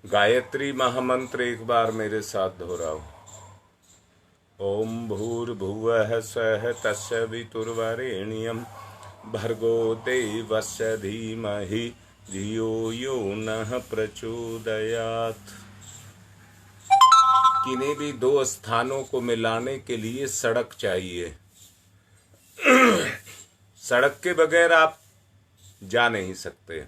गायत्री महामंत्र एक बार मेरे साथ दोहराओ। ओम भूर्भुवः स्वः तस्य वितुर्वरेण्यं भर्गो देवस्य धीमहि धियो यो नः प्रचोदयात्। किन्हीं भी दो स्थानों को मिलाने के लिए सड़क चाहिए। सड़क के बगैर आप जा नहीं सकते,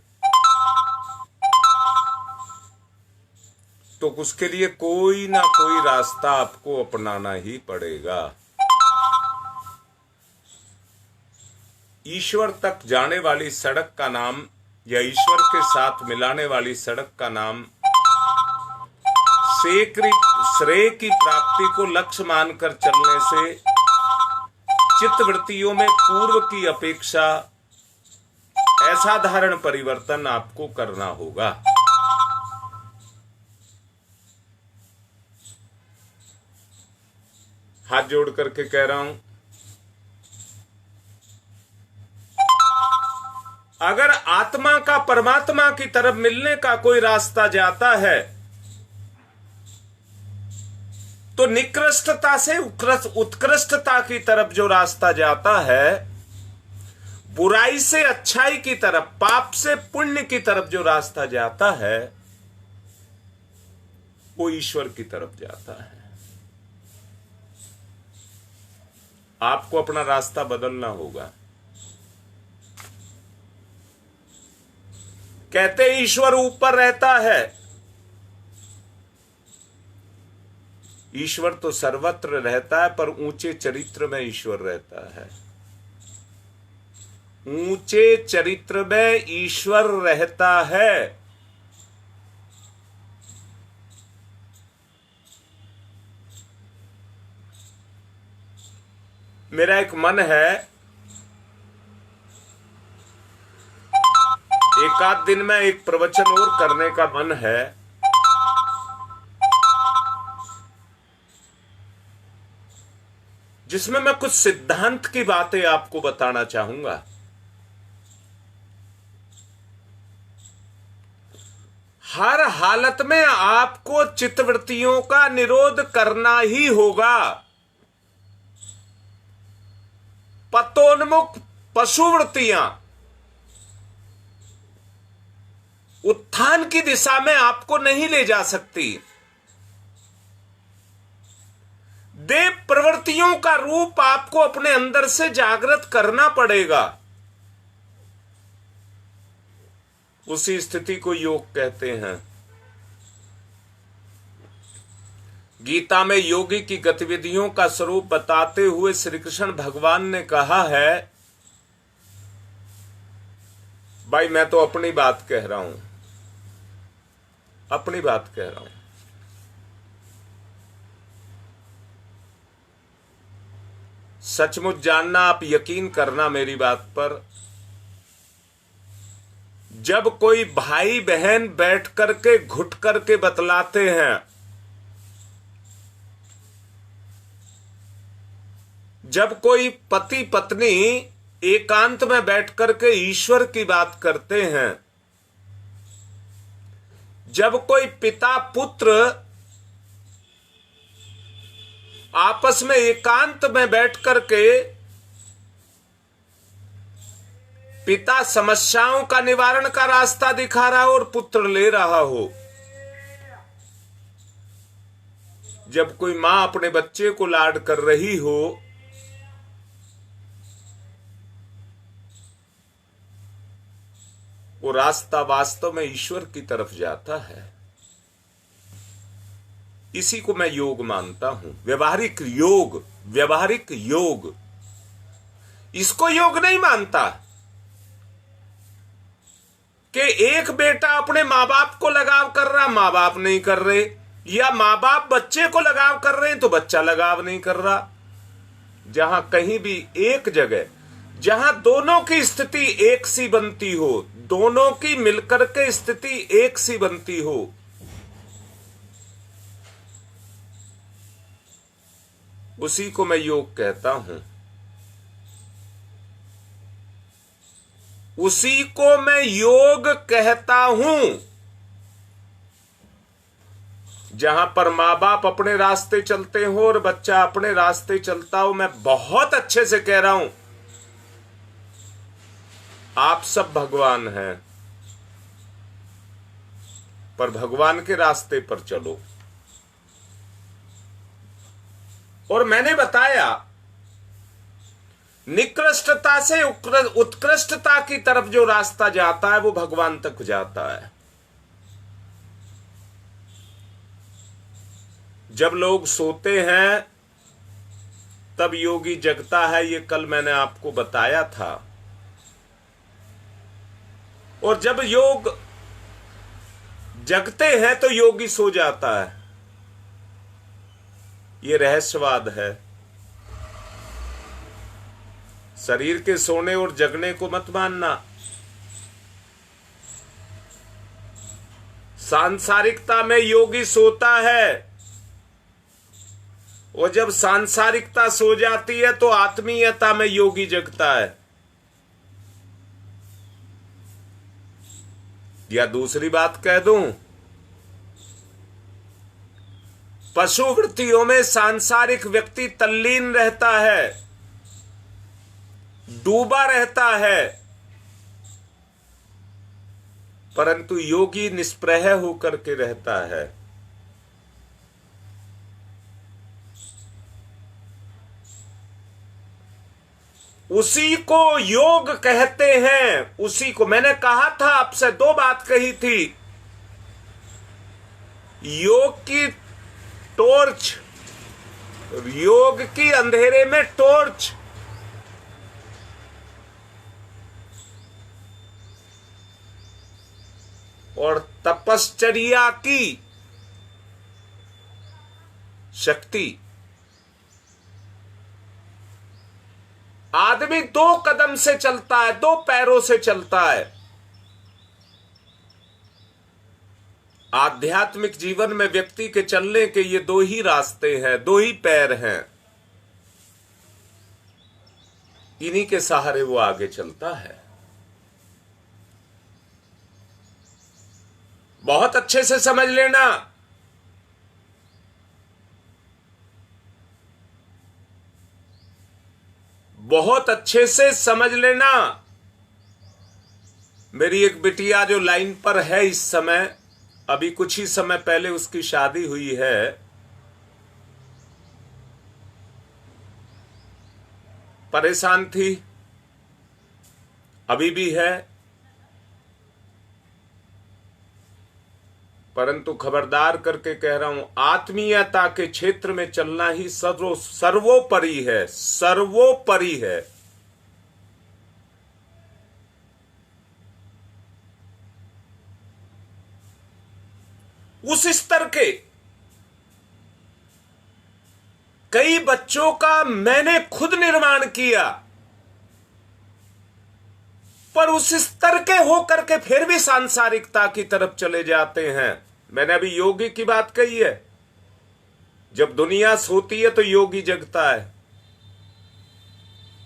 तो उसके लिए कोई ना कोई रास्ता आपको अपनाना ही पड़ेगा। ईश्वर तक जाने वाली सड़क का नाम या ईश्वर के साथ मिलाने वाली सड़क का नाम श्रेय की प्राप्ति को लक्ष्य मानकर चलने से चित्तवृत्तियों में पूर्व की अपेक्षा असाधारण परिवर्तन आपको करना होगा। हाथ जोड़ करके कह रहा हूं, अगर आत्मा का परमात्मा की तरफ मिलने का कोई रास्ता जाता है तो निकृष्टता से उत्कृष्टता की तरफ जो रास्ता जाता है, बुराई से अच्छाई की तरफ, पाप से पुण्य की तरफ जो रास्ता जाता है, वो ईश्वर की तरफ जाता है। आपको अपना रास्ता बदलना होगा। कहते ईश्वर ऊपर रहता है। ईश्वर तो सर्वत्र रहता है, पर ऊंचे चरित्र में ईश्वर रहता है। ऊंचे चरित्र में ईश्वर रहता है। मेरा एक मन है, एक आध दिन में एक प्रवचन और करने का मन है। जिसमें मैं कुछ सिद्धांत की बातें आपको बताना चाहूंगा। हर हालत में आपको चित्तवृत्तियों का निरोध करना ही होगा। पतोन्मुख पशुवृत्तियां उत्थान की दिशा में आपको नहीं ले जा सकती। देव प्रवृत्तियों का रूप आपको अपने अंदर से जागृत करना पड़ेगा। उसी स्थिति को योग कहते हैं। गीता में योगी की गतिविधियों का स्वरूप बताते हुए श्री कृष्ण भगवान ने कहा है, भाई मैं तो अपनी बात कह रहा हूं, अपनी बात कह रहा हूं। सचमुच जानना, आप यकीन करना मेरी बात पर। जब कोई भाई बहन बैठ करके घुट करके बतलाते हैं, जब कोई पति पत्नी एकांत में बैठ करके ईश्वर की बात करते हैं, जब कोई पिता पुत्र आपस में एकांत में बैठ करके पिता समस्याओं का निवारण का रास्ता दिखा रहा हो और पुत्र ले रहा हो, जब कोई मां अपने बच्चे को लाड कर रही हो, वो रास्ता वास्तव में ईश्वर की तरफ जाता है। इसी को मैं योग मानता हूं। व्यवहारिक योग, व्यवहारिक योग, इसको योग नहीं मानता कि एक बेटा अपने मां बाप को लगाव कर रहा, मां बाप नहीं कर रहे, या मां बाप बच्चे को लगाव कर रहे हैं तो बच्चा लगाव नहीं कर रहा। जहां कहीं भी एक जगह जहां दोनों की स्थिति एक सी बनती हो, दोनों की मिलकर के स्थिति एक सी बनती हो, उसी को मैं योग कहता हूं। उसी को मैं योग कहता हूं। जहां पर माँ बाप अपने रास्ते चलते हो और बच्चा अपने रास्ते चलता हो। मैं बहुत अच्छे से कह रहा हूं, आप सब भगवान हैं, पर भगवान के रास्ते पर चलो। और मैंने बताया, निकृष्टता से उत्कृष्टता की तरफ जो रास्ता जाता है वो भगवान तक जाता है। जब लोग सोते हैं तब योगी जगता है, ये कल मैंने आपको बताया था। और जब योग जगते हैं तो योगी सो जाता है। ये रहस्यवाद है। शरीर के सोने और जगने को मत मानना। सांसारिकता में योगी सोता है, और जब सांसारिकता सो जाती है तो आत्मीयता में योगी जगता है। या दूसरी बात कह दूं, पशु वृत्तियों में सांसारिक व्यक्ति तल्लीन रहता है, डूबा रहता है, परंतु योगी निष्प्रह होकर के रहता है। उसी को योग कहते हैं। उसी को मैंने कहा था, आपसे दो बात कही थी। योग की टॉर्च, योग की अंधेरे में टॉर्च, और तपश्चर्या की शक्ति। आदमी दो कदम से चलता है, दो पैरों से चलता है। आध्यात्मिक जीवन में व्यक्ति के चलने के ये दो ही रास्ते हैं, दो ही पैर हैं। इन्हीं के सहारे वो आगे चलता है। बहुत अच्छे से समझ लेना, बहुत अच्छे से समझ लेना। मेरी एक बिटिया जो लाइन पर है इस समय, अभी कुछ ही समय पहले उसकी शादी हुई है। परेशान थी, अभी भी है, परंतु खबरदार करके कह रहा हूं, आत्मीयता के क्षेत्र में चलना ही सर्वोपरि है, सर्वोपरि है। उस स्तर के कई बच्चों का मैंने खुद निर्माण किया, पर उस स्तर के होकर के फिर भी सांसारिकता की तरफ चले जाते हैं। मैंने अभी योगी की बात कही है। जब दुनिया सोती है तो योगी जगता है।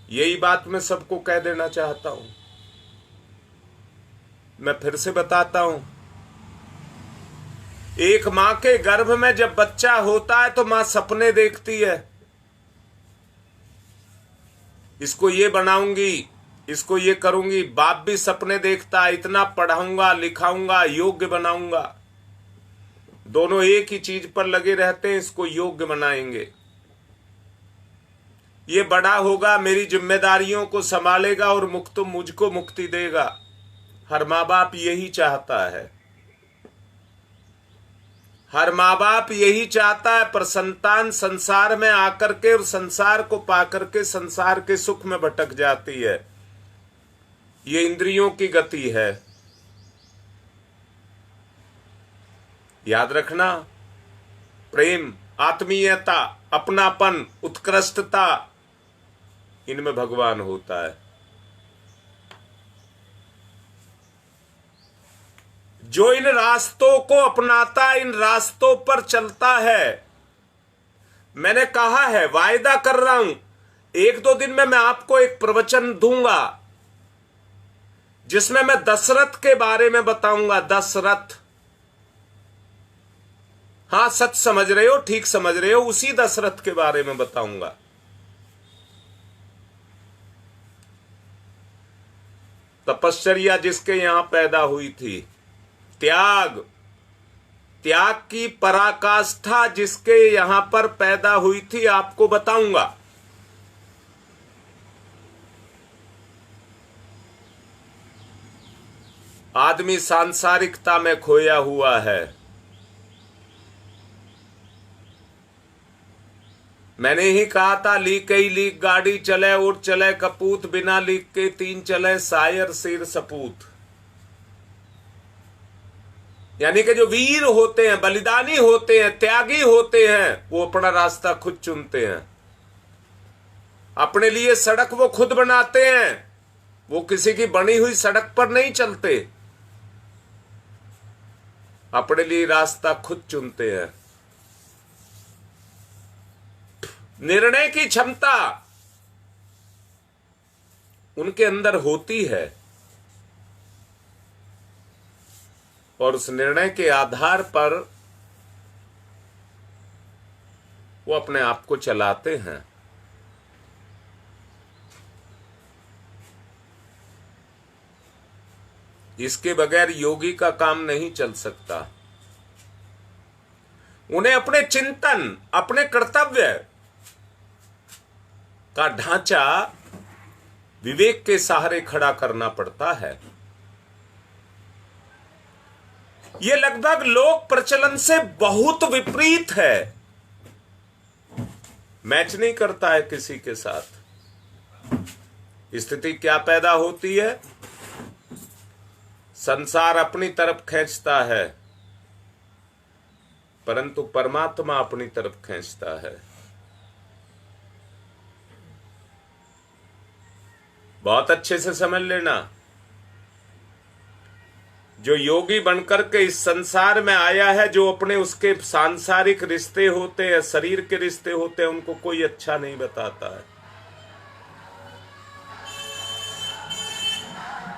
यही बात मैं सबको कह देना चाहता हूं। मैं फिर से बताता हूं, एक मां के गर्भ में जब बच्चा होता है तो मां सपने देखती है, इसको ये बनाऊंगी, इसको ये करूंगी। बाप भी सपने देखता है, इतना पढ़ाऊंगा, लिखाऊंगा, योग्य बनाऊंगा। दोनों एक ही चीज पर लगे रहते हैं, इसको योग्य बनाएंगे। ये बड़ा होगा, मेरी जिम्मेदारियों को संभालेगा और मुझको मुक्ति देगा। हर माँ बाप यही चाहता है, हर माँ बाप यही चाहता है, पर संतान संसार में आकर के और संसार को पाकर के संसार के सुख में भटक जाती है। ये इंद्रियों की गति है। याद रखना, प्रेम, आत्मीयता, अपनापन, उत्कृष्टता, इनमें भगवान होता है। जो इन रास्तों को अपनाता, इन रास्तों पर चलता है। मैंने कहा है, वायदा कर रहा हूं, एक दो दिन में मैं आपको एक प्रवचन दूंगा जिसमें मैं दशरथ के बारे में बताऊंगा। दशरथ, हाँ, सच समझ रहे हो, ठीक समझ रहे हो, उसी दशरथ के बारे में बताऊंगा। तपश्चर्या जिसके यहां पैदा हुई थी, त्याग की पराकाष्ठा जिसके यहां पर पैदा हुई थी, आपको बताऊंगा। आदमी सांसारिकता में खोया हुआ है। मैंने ही कहा था, लीक कई लीक गाड़ी चले उड़ चले कपूत, बिना लीक के तीन चले शायर सिर सपूत। यानी कि जो वीर होते हैं, बलिदानी होते हैं, त्यागी होते हैं, वो अपना रास्ता खुद चुनते हैं। अपने लिए सड़क वो खुद बनाते हैं, वो किसी की बनी हुई सड़क पर नहीं चलते, अपने लिए रास्ता खुद चुनते हैं। निर्णय की क्षमता उनके अंदर होती है और उस निर्णय के आधार पर वो अपने आप को चलाते हैं। इसके बगैर योगी का काम नहीं चल सकता। उन्हें अपने चिंतन, अपने कर्तव्य का ढांचा विवेक के सहारे खड़ा करना पड़ता है। यह लगभग लोक प्रचलन से बहुत विपरीत है, मैच नहीं करता है किसी के साथ। स्थिति क्या पैदा होती है? संसार अपनी तरफ खींचता है, परंतु परमात्मा अपनी तरफ खींचता है। बहुत अच्छे से समझ लेना, जो योगी बनकर के इस संसार में आया है, जो अपने उसके सांसारिक रिश्ते होते हैं, शरीर के रिश्ते होते हैं, उनको कोई अच्छा नहीं बताता है।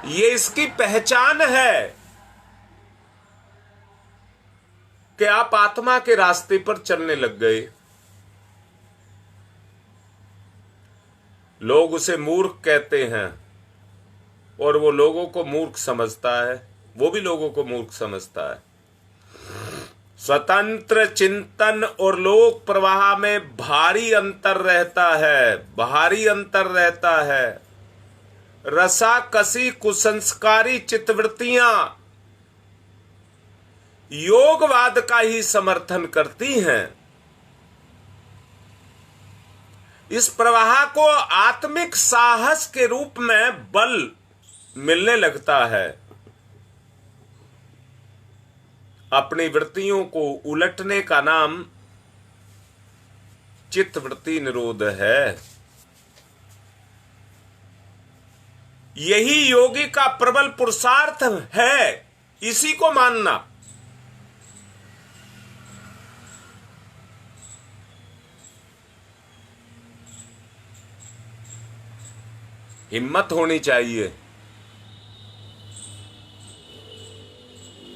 ये इसकी पहचान है कि आप आत्मा के रास्ते पर चलने लग गए। लोग उसे मूर्ख कहते हैं और वो लोगों को मूर्ख समझता है, वो भी लोगों को मूर्ख समझता है। स्वतंत्र चिंतन और लोक प्रवाह में भारी अंतर रहता है, भारी अंतर रहता है। रसा कसी कुसंस्कारी चित्तवृत्तियां योगवाद का ही समर्थन करती हैं। इस प्रवाह को आत्मिक साहस के रूप में बल मिलने लगता है। अपनी वृत्तियों को उलटने का नाम चित्तवृत्ति निरोध है। यही योगी का प्रबल पुरुषार्थ है, इसी को मानना। हिम्मत होनी चाहिए,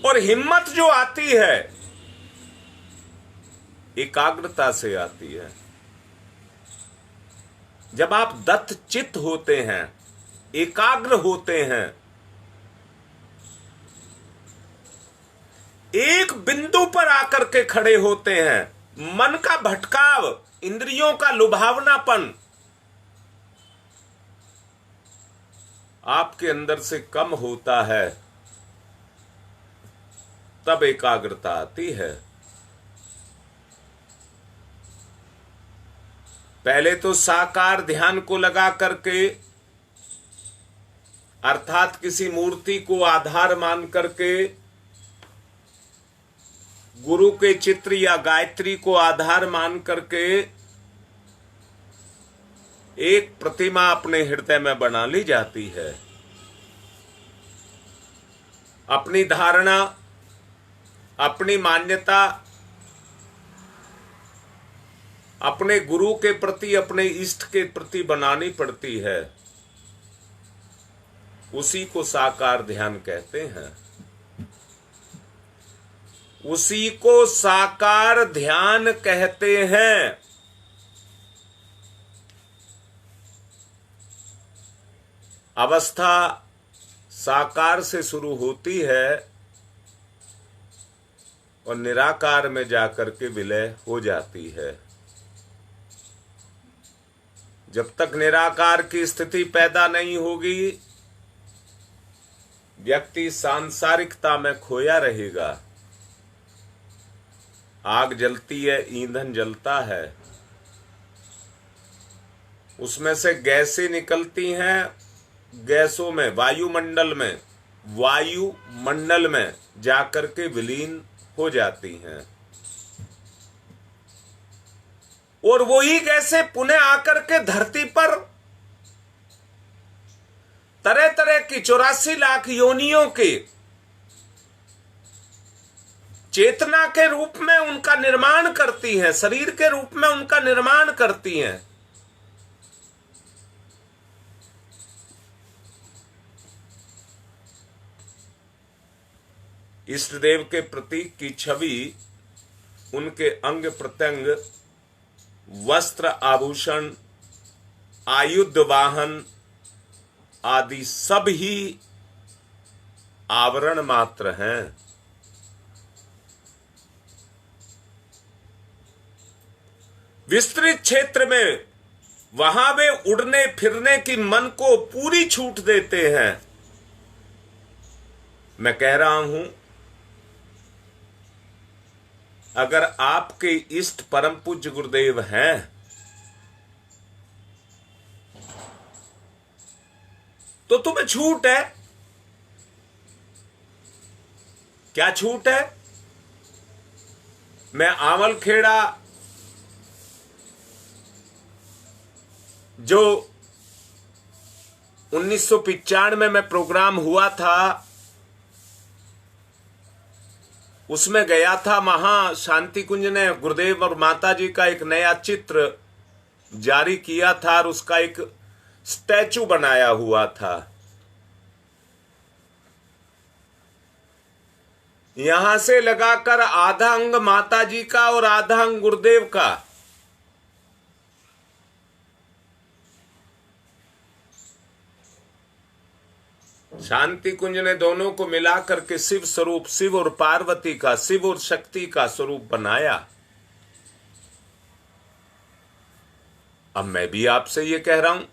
और हिम्मत जो आती है एकाग्रता से आती है। जब आप दत्त चित्त होते हैं, एकाग्र होते हैं, एक बिंदु पर आकर के खड़े होते हैं, मन का भटकाव, इंद्रियों का लुभावनापन आपके अंदर से कम होता है, तब एकाग्रता आती है। पहले तो साकार ध्यान को लगा करके, अर्थात किसी मूर्ति को आधार मान करके, गुरु के चित्र या गायत्री को आधार मान करके एक प्रतिमा अपने हृदय में बना ली जाती है। अपनी धारणा, अपनी मान्यता अपने गुरु के प्रति, अपने इष्ट के प्रति बनानी पड़ती है। उसी को साकार ध्यान कहते हैं। उसी को साकार ध्यान कहते हैं। अवस्था साकार से शुरू होती है और निराकार में जाकर के विलय हो जाती है। जब तक निराकार की स्थिति पैदा नहीं होगी, व्यक्ति सांसारिकता में खोया रहेगा। आग जलती है, ईंधन जलता है, उसमें से गैसें निकलती हैं, गैसों में वायुमंडल में जाकर के विलीन हो जाती हैं और वही गैसें पुनः आकर के धरती पर तरह तरह की 84 लाख योनियों के चेतना के रूप में उनका निर्माण करती हैं, शरीर के रूप में उनका निर्माण करती हैं। इष्ट देव के प्रतीक की छवि, उनके अंग प्रत्यंग, वस्त्र आभूषण, आयुध वाहन आदि सब ही आवरण मात्र हैं। विस्तृत क्षेत्र में वहां वे उड़ने फिरने की मन को पूरी छूट देते हैं। मैं कह रहा हूं, अगर आपके इष्ट परम पूज्य गुरुदेव हैं तो तुम्हें छूट है। क्या छूट है? मैं आंवलखेड़ा जो 1995 में प्रोग्राम हुआ था, उसमें गया था। वहां शांति कुंज ने गुरुदेव और माता जी का एक नया चित्र जारी किया था और उसका एक स्टैचू बनाया हुआ था। यहां से लगाकर आधा अंग माता जी का और आधा अंग गुरुदेव का शांति कुंज ने दोनों को मिलाकर के शिव स्वरूप, शिव और पार्वती का, शिव और शक्ति का स्वरूप बनाया। अब मैं भी आपसे ये कह रहा हूं,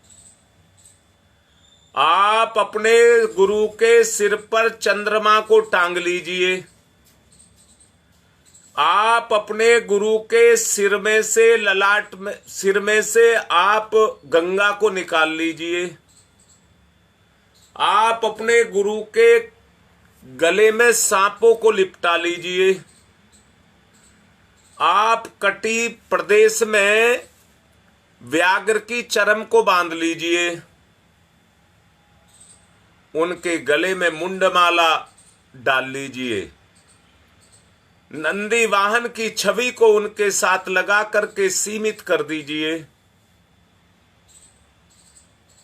आप अपने गुरु के सिर पर चंद्रमा को टांग लीजिए। आप अपने गुरु के सिर में से, ललाट में, सिर में से आप गंगा को निकाल लीजिए। आप अपने गुरु के गले में सांपों को लिपटा लीजिए। आप कटी प्रदेश में व्याघ्र की चरम को बांध लीजिए। उनके गले में मुंडमाला डाल लीजिए। नंदी वाहन की छवि को उनके साथ लगा करके सीमित कर दीजिए।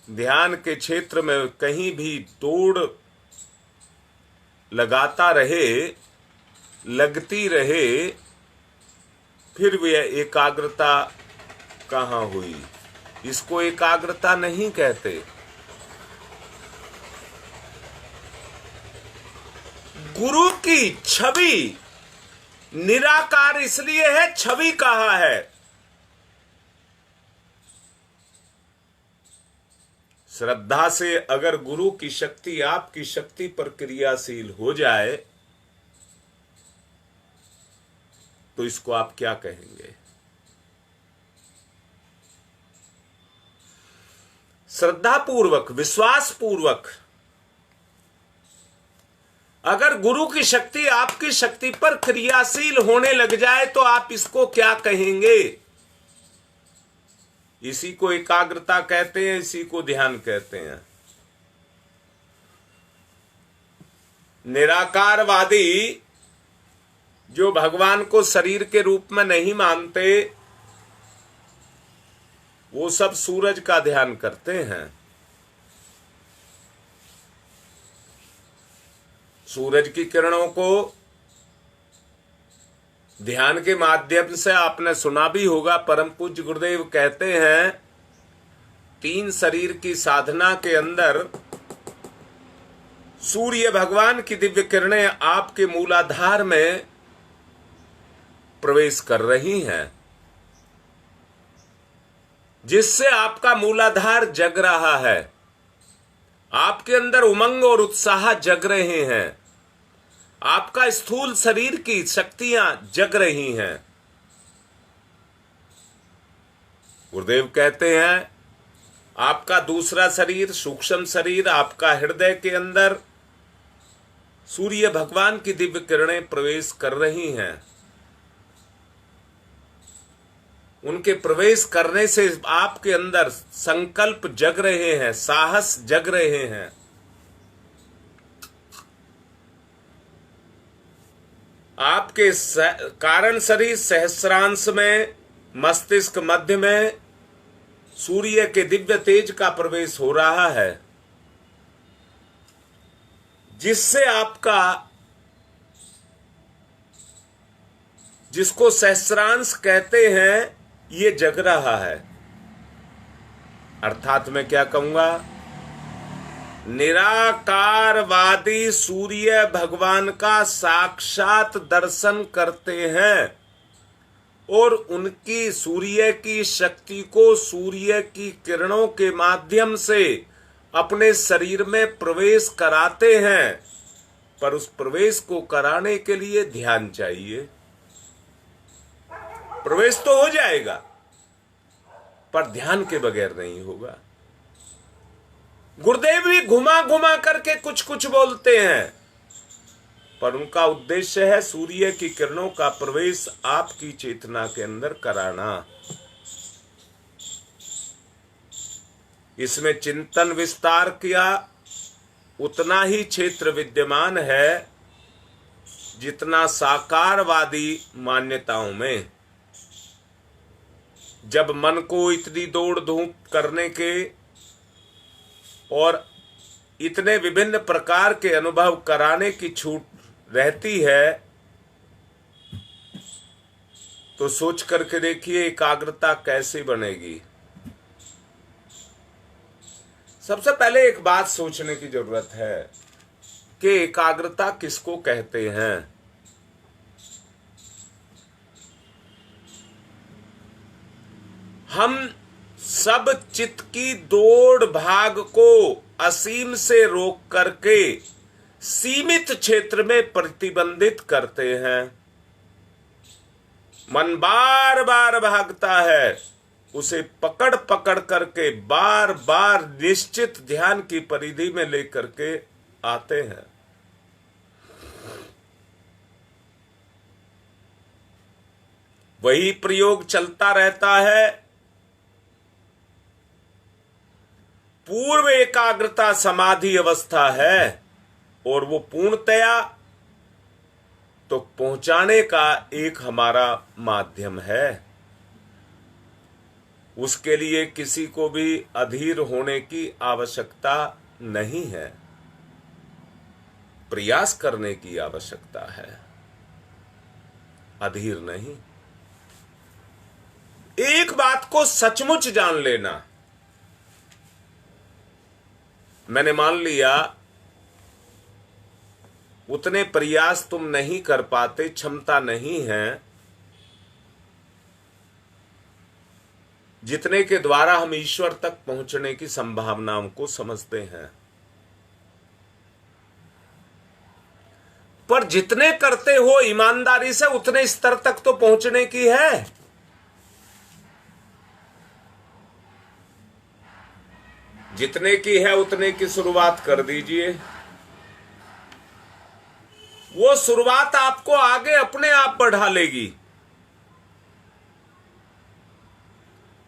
ध्यान के क्षेत्र में कहीं भी दौड़ लगाता रहे, लगती रहे, फिर वह एकाग्रता कहाँ हुई? इसको एकाग्रता नहीं कहते। गुरु की छवि निराकार इसलिए है, छवि कहा है। श्रद्धा से अगर गुरु की शक्ति आपकी शक्ति पर क्रियाशील हो जाए तो इसको आप क्या कहेंगे? श्रद्धा पूर्वक, विश्वास पूर्वक अगर गुरु की शक्ति आपकी शक्ति पर क्रियाशील होने लग जाए तो आप इसको क्या कहेंगे? इसी को एकाग्रता कहते हैं, इसी को ध्यान कहते हैं। निराकारवादी जो भगवान को शरीर के रूप में नहीं मानते, वो सब सूरज का ध्यान करते हैं। सूरज की किरणों को ध्यान के माध्यम से आपने सुना भी होगा, परम पूज्य गुरुदेव कहते हैं 3 शरीर की साधना के अंदर सूर्य भगवान की दिव्य किरणें आपके मूलाधार में प्रवेश कर रही हैं, जिससे आपका मूलाधार जग रहा है, आपके अंदर उमंग और उत्साह जग रहे हैं, आपका स्थूल शरीर की शक्तियां जग रही हैं। गुरुदेव कहते हैं आपका दूसरा शरीर, सूक्ष्म शरीर, आपका हृदय के अंदर सूर्य भगवान की दिव्य किरणें प्रवेश कर रही हैं। उनके प्रवेश करने से आपके अंदर संकल्प जग रहे हैं, साहस जग रहे हैं। आपके कारण शरीर सहस्रांश में, मस्तिष्क मध्य में सूर्य के दिव्य तेज का प्रवेश हो रहा है, जिससे आपका, जिसको सहस्रांश कहते हैं, ये जग रहा है। अर्थात मैं क्या कहूंगा, निराकारवादी सूर्य भगवान का साक्षात दर्शन करते हैं और उनकी सूर्य की शक्ति को सूर्य की किरणों के माध्यम से अपने शरीर में प्रवेश कराते हैं। पर उस प्रवेश को कराने के लिए ध्यान चाहिए। प्रवेश तो हो जाएगा पर ध्यान के बगैर नहीं होगा। गुरुदेव भी घुमा घुमा करके कुछ कुछ बोलते हैं, पर उनका उद्देश्य है सूर्य की किरणों का प्रवेश आपकी चेतना के अंदर कराना। इसमें चिंतन विस्तार किया उतना ही क्षेत्र विद्यमान है जितना साकारवादी मान्यताओं में। जब मन को इतनी दौड़ धूप करने के और इतने विभिन्न प्रकार के अनुभव कराने की छूट रहती है, तो सोच करके देखिए एकाग्रता कैसे बनेगी। सबसे पहले एक बात सोचने की जरूरत है कि एकाग्रता किसको कहते हैं। हम सब चित्त की दौड़ भाग को असीम से रोक करके सीमित क्षेत्र में प्रतिबंधित करते हैं। मन बार बार भागता है, उसे पकड़ पकड़ करके बार बार निश्चित ध्यान की परिधि में लेकर के आते हैं। वही प्रयोग चलता रहता है। पूर्व एकाग्रता समाधि अवस्था है और वो पूर्णतया तो पहुंचाने का एक हमारा माध्यम है। उसके लिए किसी को भी अधीर होने की आवश्यकता नहीं है, प्रयास करने की आवश्यकता है, अधीर नहीं। एक बात को सचमुच जान लेना, मैंने मान लिया उतने प्रयास तुम नहीं कर पाते, क्षमता नहीं है जितने के द्वारा हम ईश्वर तक पहुंचने की संभावनाओं को समझते हैं। पर जितने करते हो ईमानदारी से उतने स्तर तक तो पहुंचने की है। जितने की है उतने की शुरुआत कर दीजिए। वो शुरुआत आपको आगे अपने आप बढ़ा लेगी।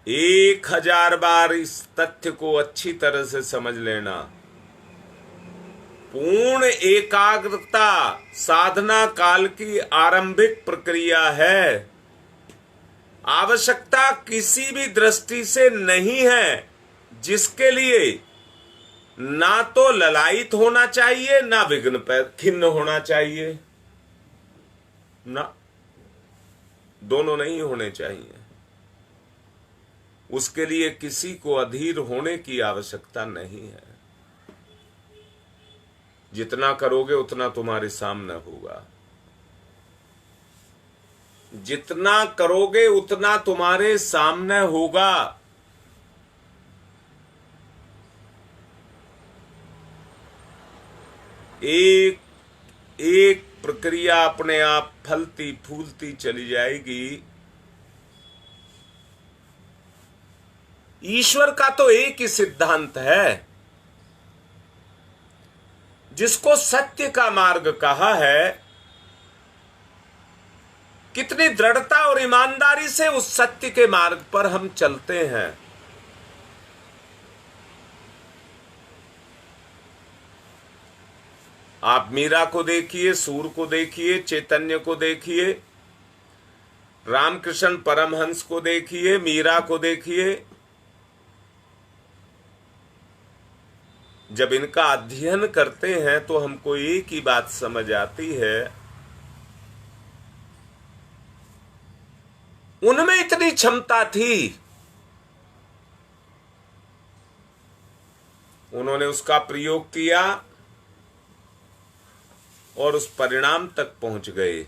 1000 बार इस तथ्य को अच्छी तरह से समझ लेना। पूर्ण एकाग्रता साधना काल की आरंभिक प्रक्रिया है। आवश्यकता किसी भी दृष्टि से नहीं है जिसके लिए ना तो ललायित होना चाहिए, ना विघ्न पर खिन्न होना चाहिए। ना, दोनों नहीं होने चाहिए। उसके लिए किसी को अधीर होने की आवश्यकता नहीं है। जितना करोगे उतना तुम्हारे सामने होगा, जितना करोगे उतना तुम्हारे सामने होगा। एक एक प्रक्रिया अपने आप फलती फूलती चली जाएगी। ईश्वर का तो एक ही सिद्धांत है, जिसको सत्य का मार्ग कहा है। कितनी दृढ़ता और ईमानदारी से उस सत्य के मार्ग पर हम चलते हैं। आप मीरा को देखिए, सूर को देखिए, चैतन्य को देखिए, रामकृष्ण परमहंस को देखिए, मीरा को देखिए। जब इनका अध्ययन करते हैं तो हमको एक ही बात समझ आती है, उनमें इतनी क्षमता थी, उन्होंने उसका प्रयोग किया और उस परिणाम तक पहुंच गए।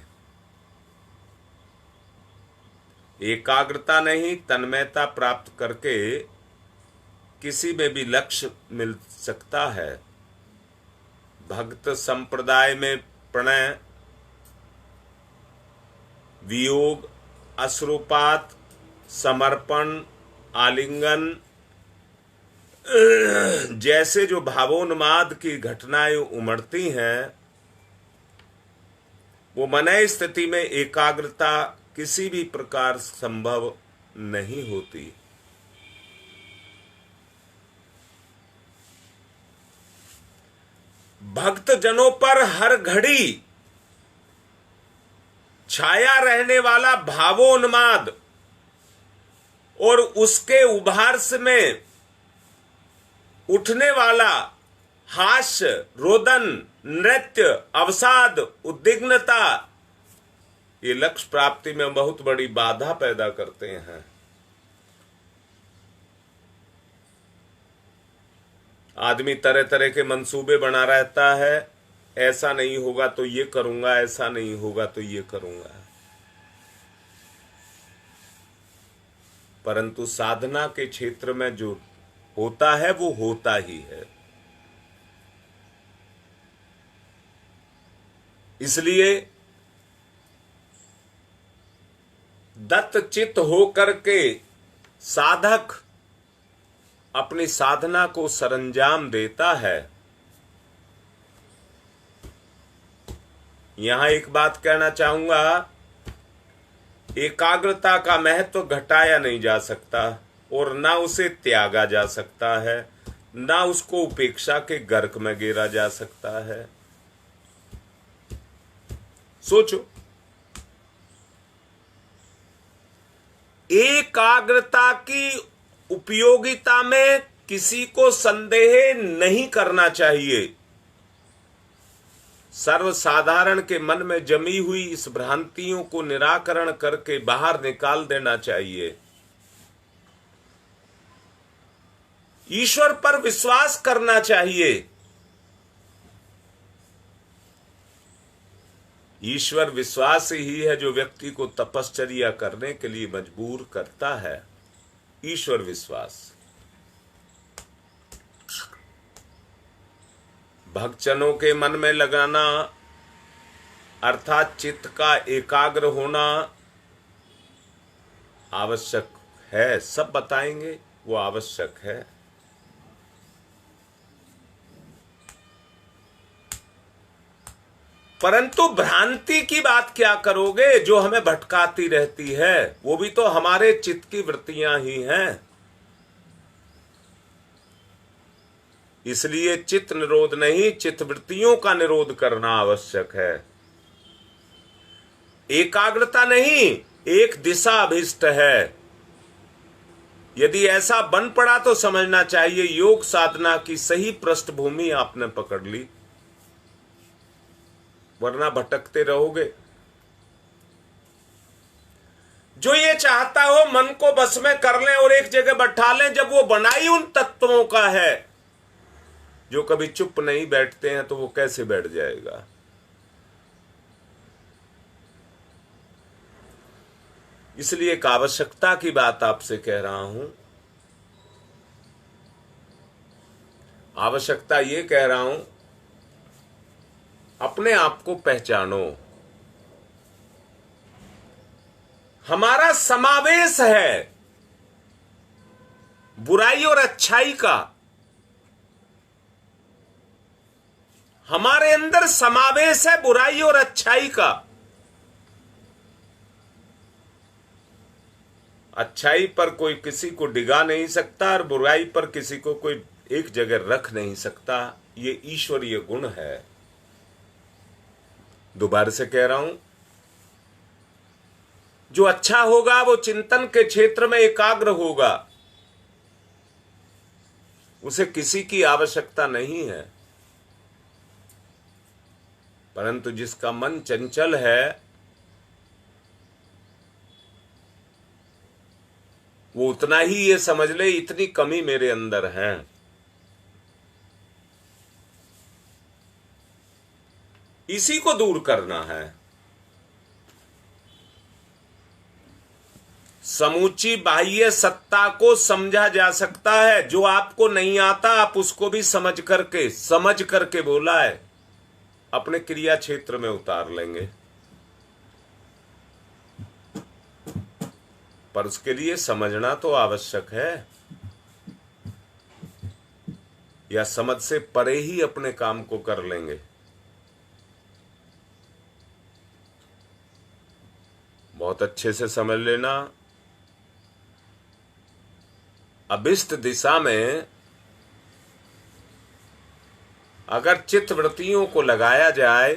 एकाग्रता नहीं, तन्मयता प्राप्त करके किसी में भी लक्ष्य मिल सकता है। भक्त संप्रदाय में प्रणय, वियोग, अश्रुपात, समर्पण, आलिंगन जैसे जो भावोन्माद की घटनाएं उमड़ती हैं, वो मनय स्थिति में एकाग्रता किसी भी प्रकार संभव नहीं होती। भक्त जनों पर हर घड़ी छाया रहने वाला भावोन्माद और उसके उभार में उठने वाला हास्य, रोदन, नृत्य, अवसाद, उद्विग्नता, ये लक्ष्य प्राप्ति में बहुत बड़ी बाधा पैदा करते हैं। आदमी तरह तरह के मंसूबे बना रहता है, ऐसा नहीं होगा तो ये करूंगा, ऐसा नहीं होगा तो ये करूंगा। परंतु साधना के क्षेत्र में जो होता है वो होता ही है। इसलिए दत्त चित्त होकर के साधक अपनी साधना को सरंजाम देता है। यहां एक बात कहना चाहूंगा, एकाग्रता का महत्व घटाया नहीं जा सकता और ना उसे त्यागा जा सकता है, ना उसको उपेक्षा के गर्क में गिरा जा सकता है। सोचो, एकाग्रता की उपयोगिता में किसी को संदेह नहीं करना चाहिए। सर्वसाधारण के मन में जमी हुई इस भ्रांतियों को निराकरण करके बाहर निकाल देना चाहिए। ईश्वर पर विश्वास करना चाहिए। ईश्वर विश्वास ही है जो व्यक्ति को तपश्चर्या करने के लिए मजबूर करता है। ईश्वर विश्वास भक्तजनों के मन में लगाना अर्थात चित्त का एकाग्र होना आवश्यक है। सब बताएंगे वो आवश्यक है। परंतु भ्रांति की बात क्या करोगे जो हमें भटकाती रहती है? वो भी तो हमारे चित्त की वृत्तियां ही हैं। इसलिए चित्त निरोध नहीं, चित्त वृत्तियों का निरोध करना आवश्यक है। एकाग्रता नहीं, एक दिशा अभिष्ट है। यदि ऐसा बन पड़ा तो समझना चाहिए योग साधना की सही पृष्ठभूमि आपने पकड़ ली, वरना भटकते रहोगे। जो ये चाहता हो मन को बस में कर लें और एक जगह बैठा लें, जब वो बनाई उन तत्वों का है जो कभी चुप नहीं बैठते हैं, तो वो कैसे बैठ जाएगा। इसलिए एक आवश्यकता की बात आपसे कह रहा हूं। आवश्यकता ये कह रहा हूं, अपने आप को पहचानो। हमारा समावेश है बुराई और अच्छाई का। हमारे अंदर समावेश है बुराई और अच्छाई का। अच्छाई पर कोई किसी को डिगा नहीं सकता और बुराई पर किसी को कोई एक जगह रख नहीं सकता। ये ईश्वरीय गुण है। दोबारा से कह रहा हूं, जो अच्छा होगा वो चिंतन के क्षेत्र में एकाग्र होगा। उसे किसी की आवश्यकता नहीं है। परंतु जिसका मन चंचल है, वो उतना ही ये समझ ले इतनी कमी मेरे अंदर है। इसी को दूर करना है। समूची बाह्य सत्ता को समझा जा सकता है। जो आपको नहीं आता आप उसको भी समझ करके बोला है अपने क्रिया क्षेत्र में उतार लेंगे। पर उसके लिए समझना तो आवश्यक है, या समझ से परे ही अपने काम को कर लेंगे। बहुत अच्छे से समझ लेना, अभिष्ट दिशा में अगर चित्त वृत्तियों को लगाया जाए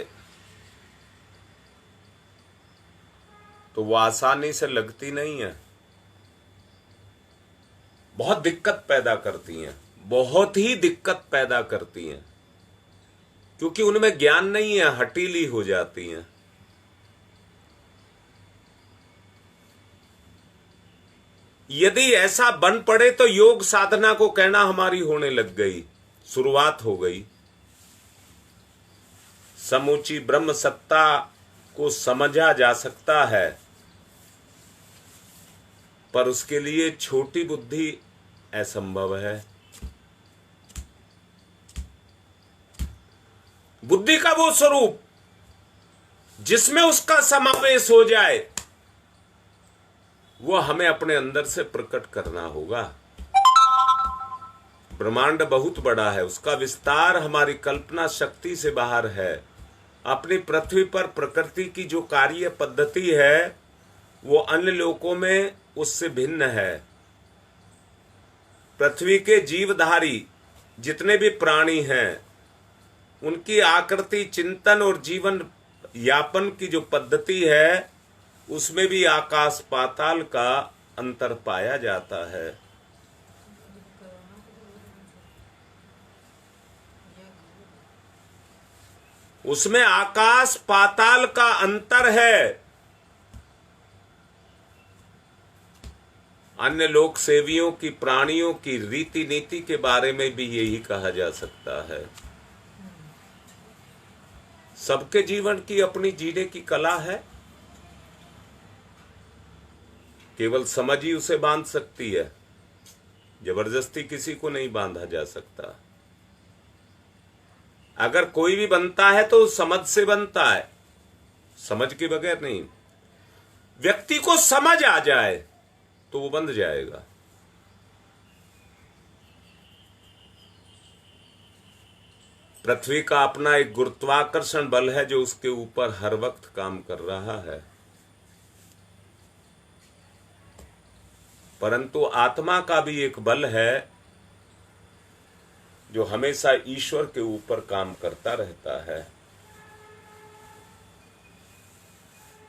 तो वो आसानी से लगती नहीं है। बहुत दिक्कत पैदा करती हैं, बहुत ही दिक्कत पैदा करती हैं, क्योंकि उनमें ज्ञान नहीं है, हटीली हो जाती हैं। यदि ऐसा बन पड़े तो योग साधना को कहना हमारी होने लग गई, शुरुआत हो गई। समूची ब्रह्म सत्ता को समझा जा सकता है, पर उसके लिए छोटी बुद्धि असंभव है। बुद्धि का वो स्वरूप जिसमें उसका समावेश हो जाए, वो हमें अपने अंदर से प्रकट करना होगा। ब्रह्मांड बहुत बड़ा है, उसका विस्तार हमारी कल्पना शक्ति से बाहर है। अपनी पृथ्वी पर प्रकृति की जो कार्य पद्धति है वो अन्य लोकों में उससे भिन्न है। पृथ्वी के जीवधारी जितने भी प्राणी हैं, उनकी आकृति, चिंतन और जीवन यापन की जो पद्धति है, उसमें भी आकाश पाताल का अंतर पाया जाता है। उसमें आकाश पाताल का अंतर है। अन्य लोक सेवियों की, प्राणियों की रीति नीति के बारे में भी यही कहा जा सकता है। सबके जीवन की अपनी जीने की कला है, केवल समझ ही उसे बांध सकती है। जबरदस्ती किसी को नहीं बांधा जा सकता। अगर कोई भी बनता है तो समझ से बनता है, समझ के बगैर नहीं। व्यक्ति को समझ आ जाए तो वो बंध जाएगा। पृथ्वी का अपना एक गुरुत्वाकर्षण बल है जो उसके ऊपर हर वक्त काम कर रहा है, परंतु आत्मा का भी एक बल है जो हमेशा ईश्वर के ऊपर काम करता रहता है।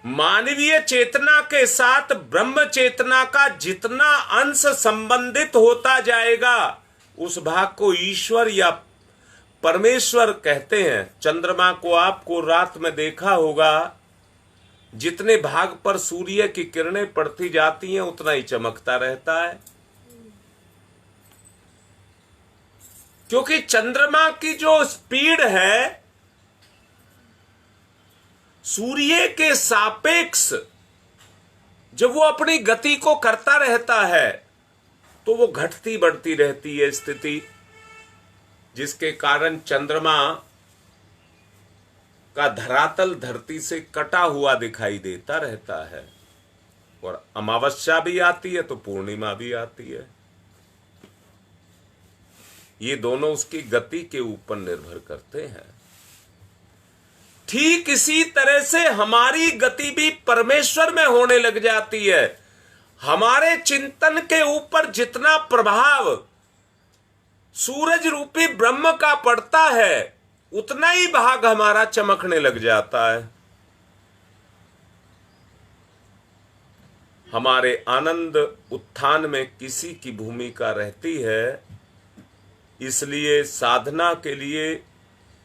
मानवीय चेतना के साथ ब्रह्म चेतना का जितना अंश संबंधित होता जाएगा, उस भाग को ईश्वर या परमेश्वर कहते हैं। चंद्रमा को आपको रात में देखा होगा जितने भाग पर सूर्य की किरणें पड़ती जाती हैं उतना ही चमकता रहता है, क्योंकि चंद्रमा की जो स्पीड है सूर्य के सापेक्ष जब वो अपनी गति को करता रहता है तो वो घटती बढ़ती रहती है स्थिति, जिसके कारण चंद्रमा का धरातल धरती से कटा हुआ दिखाई देता रहता है, और अमावस्या भी आती है तो पूर्णिमा भी आती है। ये दोनों उसकी गति के ऊपर निर्भर करते हैं। ठीक इसी तरह से हमारी गति भी परमेश्वर में होने लग जाती है। हमारे चिंतन के ऊपर जितना प्रभाव सूरज रूपी ब्रह्म का पड़ता है उतना ही भाग हमारा चमकने लग जाता है। हमारे आनंद उत्थान में किसी की भूमिका रहती है, इसलिए साधना के लिए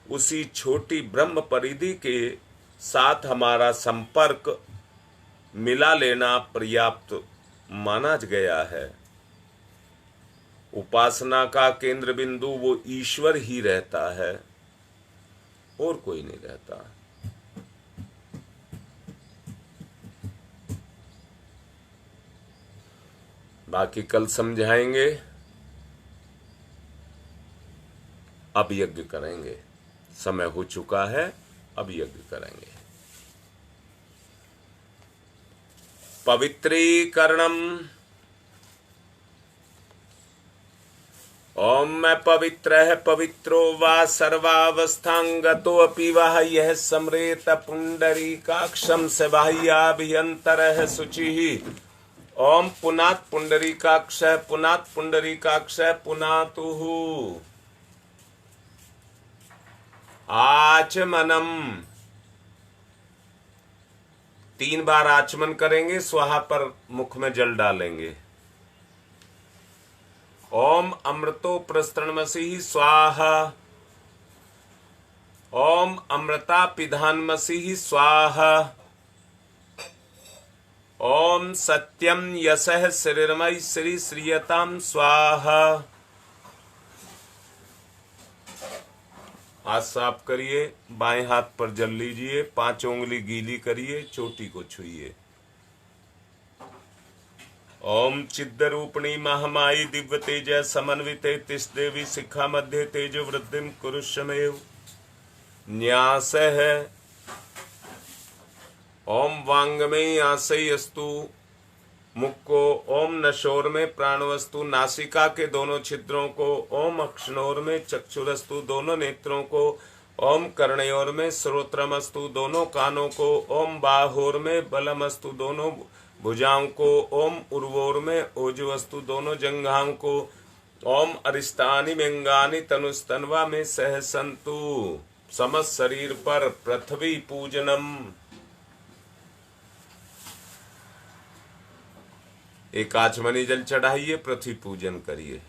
उसी छोटी ब्रह्म परिधि के साथ हमारा संपर्क मिला लेना पर्याप्त माना गया है। उपासना का केंद्र बिंदु वो ईश्वर ही रहता है और कोई नहीं रहता। बाकी कल समझाएंगे। अब यज्ञ करेंगे, समय हो चुका है, अब यज्ञ करेंगे। पवित्रीकरणम। ओम मैं पवित्र है पवित्रो वा सर्वावस्थांगतो अपि वह यह समरेत पुंडरीकाक्षम से बाह्याभ्यंतर शुचि। ओम पुनात् पुंडरीकाक्ष पुनात् पुंडरीकाक्ष पुनातुहु। आचमनम। 3 बार आचमन करेंगे, स्वाहा पर मुख में जल डालेंगे। ओम अमृतो प्रस्तरणमसि स्वाहा। ओम अमृता पिधानमसि स्वाहा। ओम सत्यम यशः श्रीर्मयि श्री श्रीयताम स्वाहा। हाथ साफ करिए, बाएं हाथ पर जल लीजिए, 5 उंगली गीली करिए, चोटी को छुइए। ओम चिद्रूपिणी महामाई दिव्य तेज समन्विते तिस देवी शिखा मध्य तेज वृद्धिम कुरुषमेव न्यास है। ओम वांग में आशय अस्तु। मुख को ओम नशोर में प्राणवस्तु, नासिका के दोनों छिद्रों को ओम अक्षणोर में चक्षुरस्तु, दोनों नेत्रों को ओम कर्णयोर में श्रोत्रमस्तु, दोनों कानों को ओम बाहोर में बलमस्तु, दोनों भुजाओं को ओम उर्वोर में ओजवस्तु, दोनों जंघाओं को ओम अरिष्टानि मेंगानि तनुस्तनवा में सहसंतु। समस्त शरीर पर पृथ्वी पूजनम। एक आचमनी जल चढ़ाइए, पृथ्वी पूजन करिए।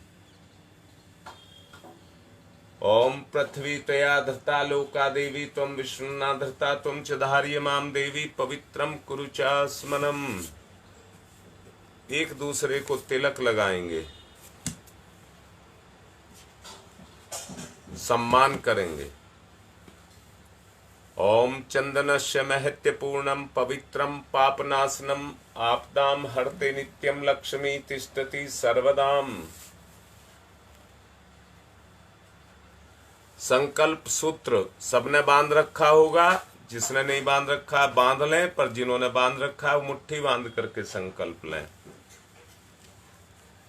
ओम पृथ्वी तया धृता लोका देवी त्वं विष्णुना धृता त्वं च धार्य माम देवी पवित्रम कुरु चास्मनम। एक दूसरे को तिलक लगाएंगे, सम्मान करेंगे। ओम चंदनस्य महत्यपूर्णम पवित्रम पापनाशनम आपदाम हरते नित्यम लक्ष्मी तिष्ठति सर्वदाम। संकल्प सूत्र सबने बांध रखा होगा, जिसने नहीं बांध रखा बांध लें, पर जिन्होंने बांध रखा वो मुट्ठी बांध करके संकल्प लें।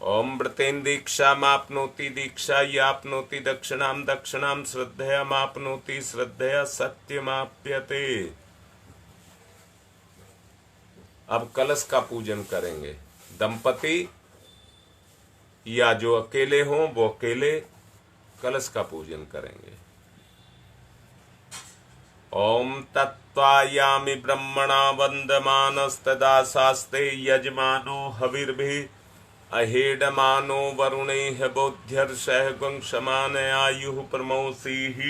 ओम व्रतेन दीक्षा मापनोति दीक्षा यापनोति दक्षिणाम दक्षिणाम श्रद्धया मापनोति श्रद्धया सत्यमाप्यते। अब कलश का पूजन करेंगे। दंपति या जो अकेले हों वो अकेले कलश का पूजन करेंगे। ओम तत्वायामि ब्रह्मणा वंदमानस्तदा शास्ते यजमानो हविर्भि अहेडमानो वरुणेह बोध्यर्षः गुंक्षमान आयुः प्रमोषीः।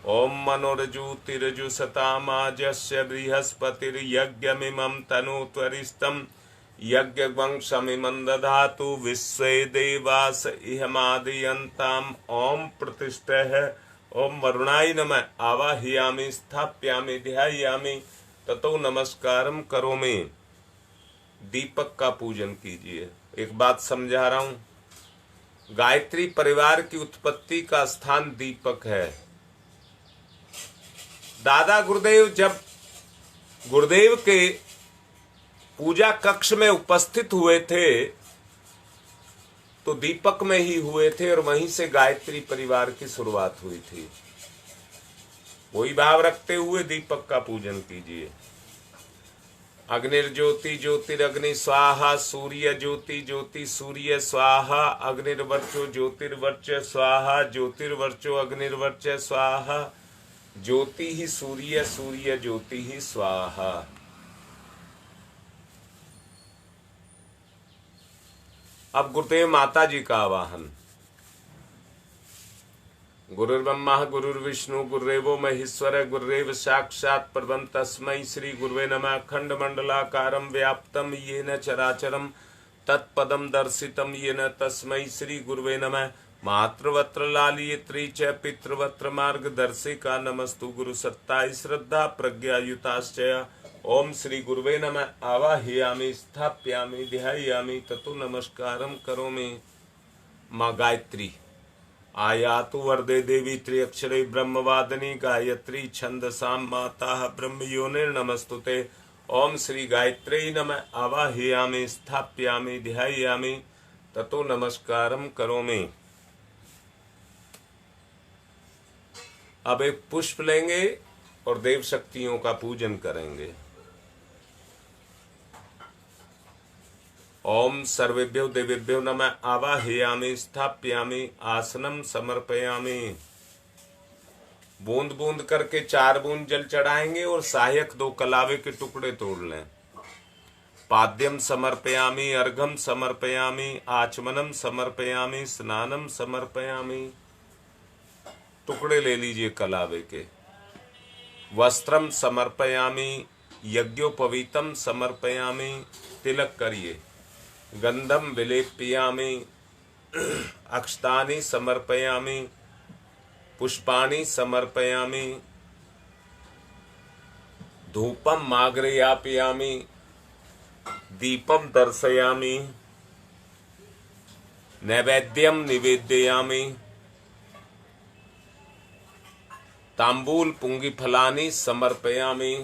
ओम मनोरजुतिरजुसतामाजस्य बृहस्पतिर्यज्ञमिमं तनोत्वरिष्टं यज्ञवंशमिमं दधातु विश्वे देवास इहमादयन्ताम्। ओम प्रतिष्ठः। ओम वरुणाय नमः। आवाहयामि स्थापयामि ध्यायामि ततो नमस्कारम करोमि। दीपक का पूजन कीजिए। एक बात समझा रहा हूं, गायत्री परिवार की उत्पत्ति का स्थान दीपक है। दादा गुरुदेव जब गुरुदेव के पूजा कक्ष में उपस्थित हुए थे तो दीपक में ही हुए थे और वहीं से गायत्री परिवार की शुरुआत हुई थी। वही भाव रखते हुए दीपक का पूजन कीजिए। अग्निर्ज्योति ज्योतिरग्नि स्वाहा, सूर्य ज्योति ज्योति सूर्य स्वाहा, अग्निर्वर्चो ज्योतिर्वर्च स्वाहा, ज्योतिर्वर्चो अग्निर्वर्च स्वाहा, ज्योति ही सूर्य सूर्य ज्योति ही स्वाहा। अब गुरुदेव माता जी का आवाहन। गुरुर्ब्रह्मा गुरुर्विष्णु गुरुदेवो महेश्वर गुरुरेव साक्षात् परब्रह्म तस्मै श्री गुरुवे नमः। अखंड मंडलाकारं व्याप्तं येन चराचरं तत्पदं दर्शितं येन तस्मै श्री गुरुवे नमः। मातृवत्र लालियत्री च पितृवत्र मार्गदर्शिका नमस्तु गुरु सत्ताय श्रद्धा प्रज्ञायुताश्च। ओम श्री गुरुवे नमः। आवाहयामि स्थापयामि ध्यायामि ततो नमस्कारं करोमि। माँ गायत्री आयातु वरदे देवी त्रिअक्षरे ब्रह्मवादिनी गायत्री छंदसां माता ब्रह्मयोनिर्नमस्तुते। ओम श्री गायत्री नमः। आवाहयामि स्थापयामि ध्यायामि ततो नमस्कारं करोमि। अब एक पुष्प लेंगे और देव शक्तियों का पूजन करेंगे। ओम सर्वेभ्यो देवेभ्यो नमः। आवाहयामि स्थापयामि आसनम समर्पयामि। बूंद बूंद करके 4 बूंद जल चढ़ाएंगे और सहायक 2 कलावे के टुकड़े तोड़ लें। पाद्यम समर्पयामि, अर्घम समर्पयामि, आचमनम समर्पयामि, स्नानम समर्पयामि। टुकड़े ले लीजिए कलावे के। वस्त्रम समर्पयामि, यज्ञोपवीतम समर्पयामि। तिलक करिए। गंधम विलेप्यामि, अक्षतानि समर्पयामि, पुष्पाणि समर्पयामि, धूपम माग्रयापयामि, दीपम दर्शयामि, नैवेद्यम निवेदयामि, तांबूल पुंगिफलानि समर्पयामि,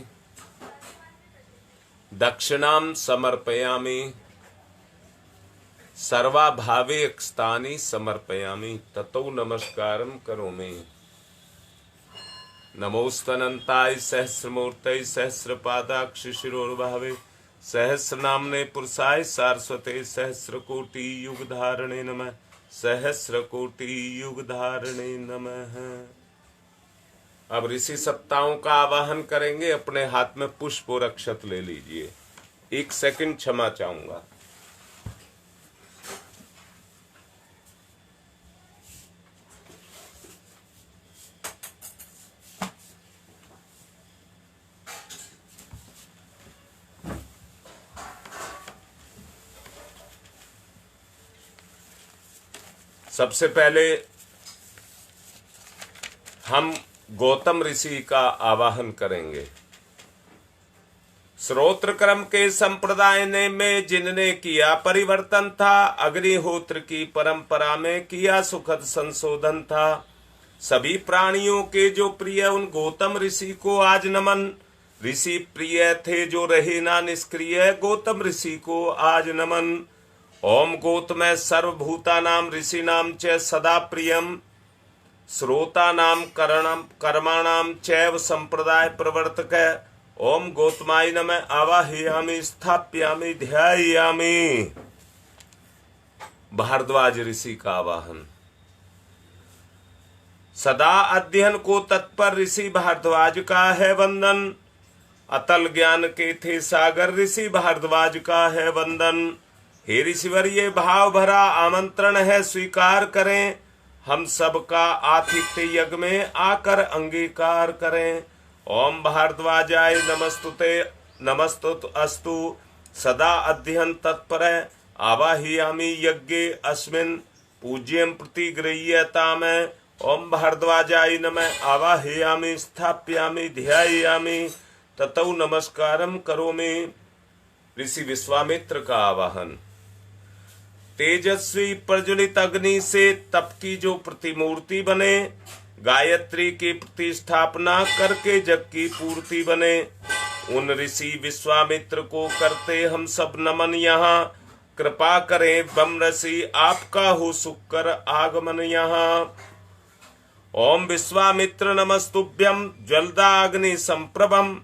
दक्षिणां समर्पयामि, सर्वाभावे अक्षतानि समर्पयामि ततो नमस्कारं करोमि। नमोस्तनन्ताय सहस्रमूर्तये सहस्रपादाक्ष शिरोर्भावे सहस्रनाम्ने पुरुषाय सारस्वते सहस्रकोटि युगधारणे नमः। सहस्रकोटि युगधारणे नमः। अब ऋषि सप्ताहों का आवाहन करेंगे। अपने हाथ में पुष्प और अक्षत ले लीजिए। 1 सेकंड क्षमा चाहूंगा। सबसे पहले हम गौतम ऋषि का आवाहन करेंगे। श्रोत्र क्रम के संप्रदाय ने में जिनने किया परिवर्तन था, अग्निहोत्र की परंपरा में किया सुखद संशोधन था। सभी प्राणियों के जो प्रिय उन गौतम ऋषि को आज नमन। ऋषि प्रिय थे जो रहे ना निष्क्रिय, गौतम ऋषि को आज नमन। ओम गौतम सर्वभूता नाम ऋषि नाम च सदा प्रियम, श्रोता नाम कर्माणाम चैव संप्रदाय प्रवर्तक। ओम गौतमाय नमः। आवाहयामि स्थापयामि ध्यायामि। भारद्वाज ऋषि का आवाहन। सदा अध्ययन को तत्पर ऋषि भारद्वाज का है वंदन। अतल ज्ञान के थे सागर ऋषि भारद्वाज का है वंदन। हे ऋषिवर ये भाव भरा आमंत्रण है स्वीकार करें। हम सबका आतिथ्य यज्ञ में आकर अंगीकार करें। ओम भारद्वाजाय नमस्तुते नमस्तुत अस्तु सदा अध्ययन तत्पर आवाहयामि यज्ञे अस्मिन् पूज्यं प्रतिगृह्यतामै। ओम भारद्वाजाय नमः आवाहयामि स्थापयामि ध्यायामि ततौ नमस्कारम करोमि। ऋषि विश्वामित्र का आवाहन। तेजस्वी प्रज्वलित अग्नि से तप की जो प्रतिमूर्ति बने, गायत्री की प्रतिष्ठापना करके जग की पूर्ति बने, उन ऋषि विश्वामित्र को करते हम सब नमन। यहाँ कृपा करें बम ऋषि आपका हो सुख कर आगमन यहाँ। ओम विश्वामित्र नमस्तुभ्यं ज्वलदाग्नि संप्रभम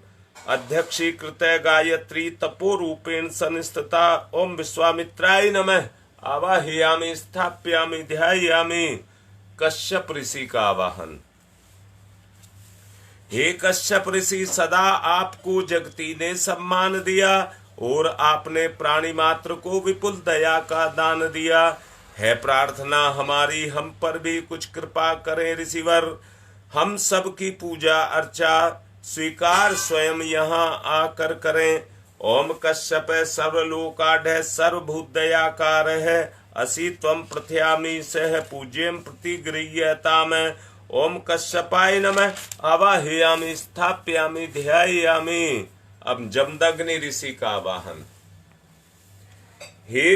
अध्यक्षीकृत गायत्री तपो रूपेण संस्थिता। ओम विश्वामित्राय नमः आवाहयामि स्थापयामि ध्यायामि। कश्यप ऋषि का आवाहन। हे कश्यप ऋषि, सदा आपको जगती ने सम्मान दिया और आपने प्राणी मात्र को विपुल दया का दान दिया। है प्रार्थना हमारी हम पर भी कुछ कृपा करें ऋषिवर। हम सब की पूजा अर्चा स्वीकार स्वयं यहाँ आकर करें। ओम कश्यप सर्वलोकाढ्य सर्वभूत दयाकार है असि त्वं प्रथयामि सह पूज्यं प्रतिगृह्यताम। ओम कश्यपाय नमः आवाहयामि स्थापयामि ध्यायामि। अब जमदग्नि ऋषि का आवाहन। हे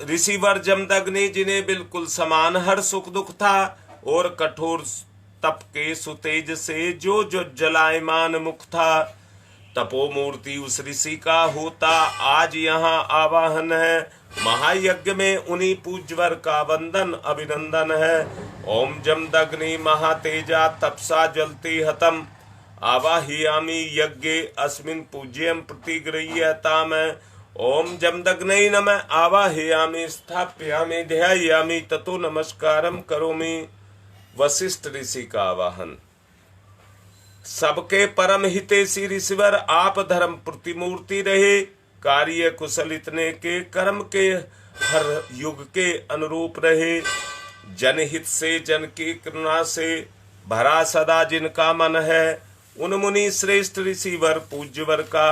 ऋषिवर जमदग्नि, जिन्हें बिल्कुल समान हर सुख दुख था और कठोर तप के सुतेज से जो जो जलायमान मुख था, तपोमूर्ति उस ऋषि का होता आज यहाँ आवाहन है। महायज्ञ में उन्हीं पूज्यवर का वंदन अभिनंदन है। ओम जमदग्नि महातेजा तपसा जलती हतम आवाहयामि यज्ञे अस्मिन् पूज्यं प्रतिगृह्यताम। ओम जमदग्नै नमः आवाहयामि स्थापयामि ध्यायामि ततो नमस्कारम करोमि। वशिष्ठ ऋषि का आवाहन। सबके परम हितैषी ऋषिवर, आप धर्म प्रतिमूर्ति रहे, कार्य कुशल इतने के कर्म के हर युग के अनुरूप रहे। जनहित से जन की करुणा से भरा सदा जिनका मन है, उन मुनि श्रेष्ठ ऋषिवर पूज्यवर का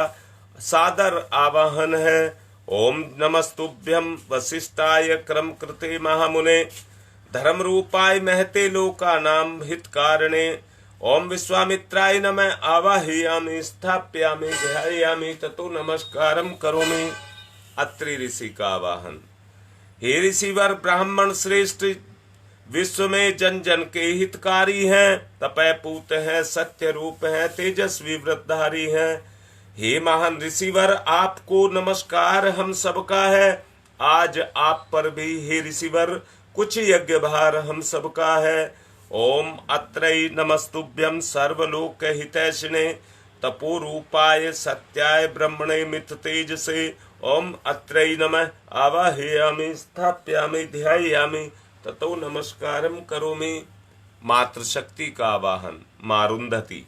सादर आवाहन है। ओम नमस्तुभ्यं वशिष्ठाय क्रम कृते महामुने धर्म रूपाय महते लोका नाम हित कारणे। ओम विश्वामित्राय नमः आवाहयामि स्थापयामि ध्यायामि ततो नमस्कारम करोमि। अत्रि ऋषि का आवाहन। हे ऋषिवर ब्राह्मण श्रेष्ठ, विश्व में जन जन के हितकारी हैं, तपयपूत हैं, सत्य रूप हैं, तेजस्वी व्रतधारी हैं। हे महान ऋषिवर, आपको नमस्कार हम सबका है। आज आप पर भी हे ऋषिवर कुछ यज्ञ भार हम सबका है। ओम अत्रै नमस्तुभ्यं सर्वलोक हितैषिणे तपो रूपाय सत्याय ब्रह्मणे मित तेजसे। ओम अत्रै नमः आवाहयामि स्थापयामि ध्यायामि ततो नमस्कारम करोमि। मातृशक्ति का आवाहन। मारुंधति।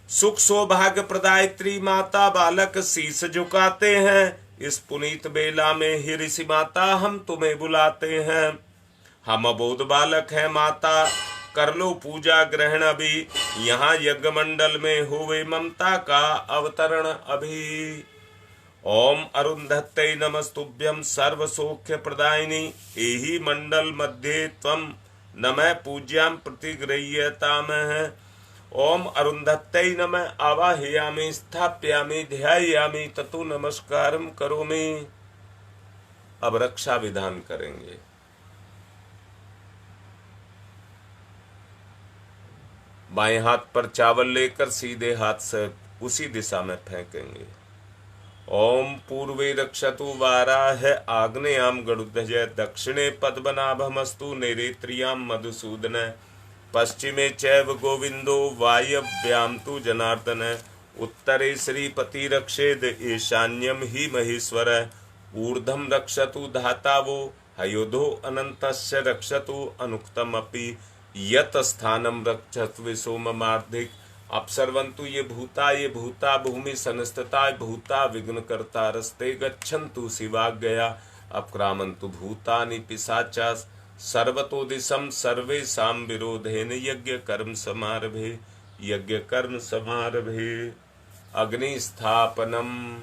सुख सौभाग्य प्रदायत्री माता, बालक शीश झुकाते हैं। इस पुनीत बेला में ही ऋषि माता हम तुम्हें बुलाते हैं। हम अबोध बालक हैं माता, कर लो पूजा ग्रहण अभी। यहाँ यज्ञ मंडल में हुए ममता का अवतरण अभी। ओम अरुंधत्ते नमस्तुभ्यं सर्व सौख्य प्रदायिनी। एहि मंडल मध्ये त्वं नमः पूज्यां प्रतिगृह्यताम। ओम अरुंधत्ते नमः आवाहयामि स्थापयामि ध्यायामि ततो नमस्कारम करोमि। अब रक्षा विधान करेंगे। बाएं हाथ पर चावल लेकर सीधे हाथ से उसी दिशा में फेंकेंगे। ओम पूर्वे रक्षतु वाराह आग्नेयाम गरुड़ध्वज दक्षिणे पद्मनाभमस्तु नैरेत्र्याम मधुसूदन पश्चिमे चैव गोविंदो वायव्याम तु जनार्दन उत्तरे श्रीपति रक्षेद ईशान्यम ही महेश्वर ऊर्ध्वं रक्षतु धातावो हयोधो अनन्तस्य रक्षतु अनुक्तमपि यत स्थानम रक्षतु विसोममार्धिक अपसर्वन्तु ये भूता भूमि संस्थिता भूता विघ्नकर्ता रस्ते गच्छन्तु शिवाज्ञया अपक्रामन्तु भूतानि पिशाचा सर्वतो दिशम सर्वेषां विरोधेन यज्ञ कर्म समारभे। यज्ञ कर्म समारभे अग्नि स्थापनम।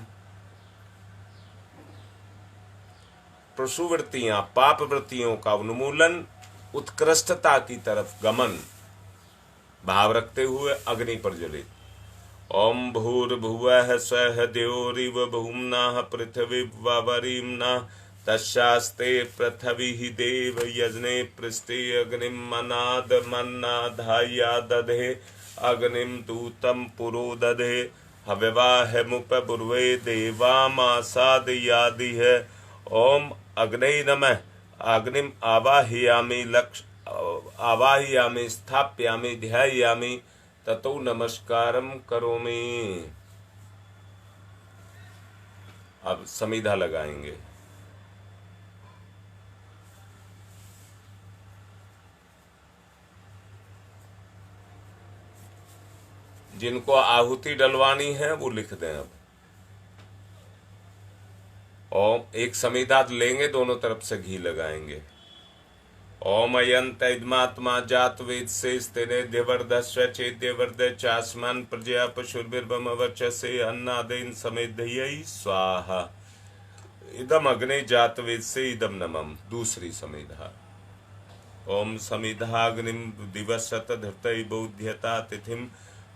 पशुवृत्तियां पाप वृत्तियों का उन्मूलन, उत्कृष्टता की तरफ गमन भाव रखते हुए अग्नि पर जले। ओम भूर्भुवः स्वः द्यौरिव भूम्नाः पृथिवी वरीम्ना तस्यास्ते पृथ्वी देव यजने पृष्ठे अग्निम मनाद मन्नाधाया दधे अग्निम दूतम पुरो दधे हव्यवाहमुपपूर्वे देवामासादयादि है। ओम अग्नये नमः। अग्निम आवाहयामि स्थाप्यामि ध्यायामि ततो नमस्कारम करोमि। अब समिधा लगाएंगे। जिनको आहुति डलवानी है वो लिख दें। अब ओम एक समिधा लेंगे, दोनों तरफ से घी लगाएंगे। ओम अयंत इदमात्मा जात वेद से स्तेने देवर्धस्व चेद्यवर्ध चास्मान प्रजया पशुर्भिर्भम वर्चसे अन्नादेन समेधयी स्वाहा। इदम अग्ने जात वेद से इदम नमम। दूसरी समिधा। ओम समिधाग्निम दिवसत धृतै बौध्यता तिथिम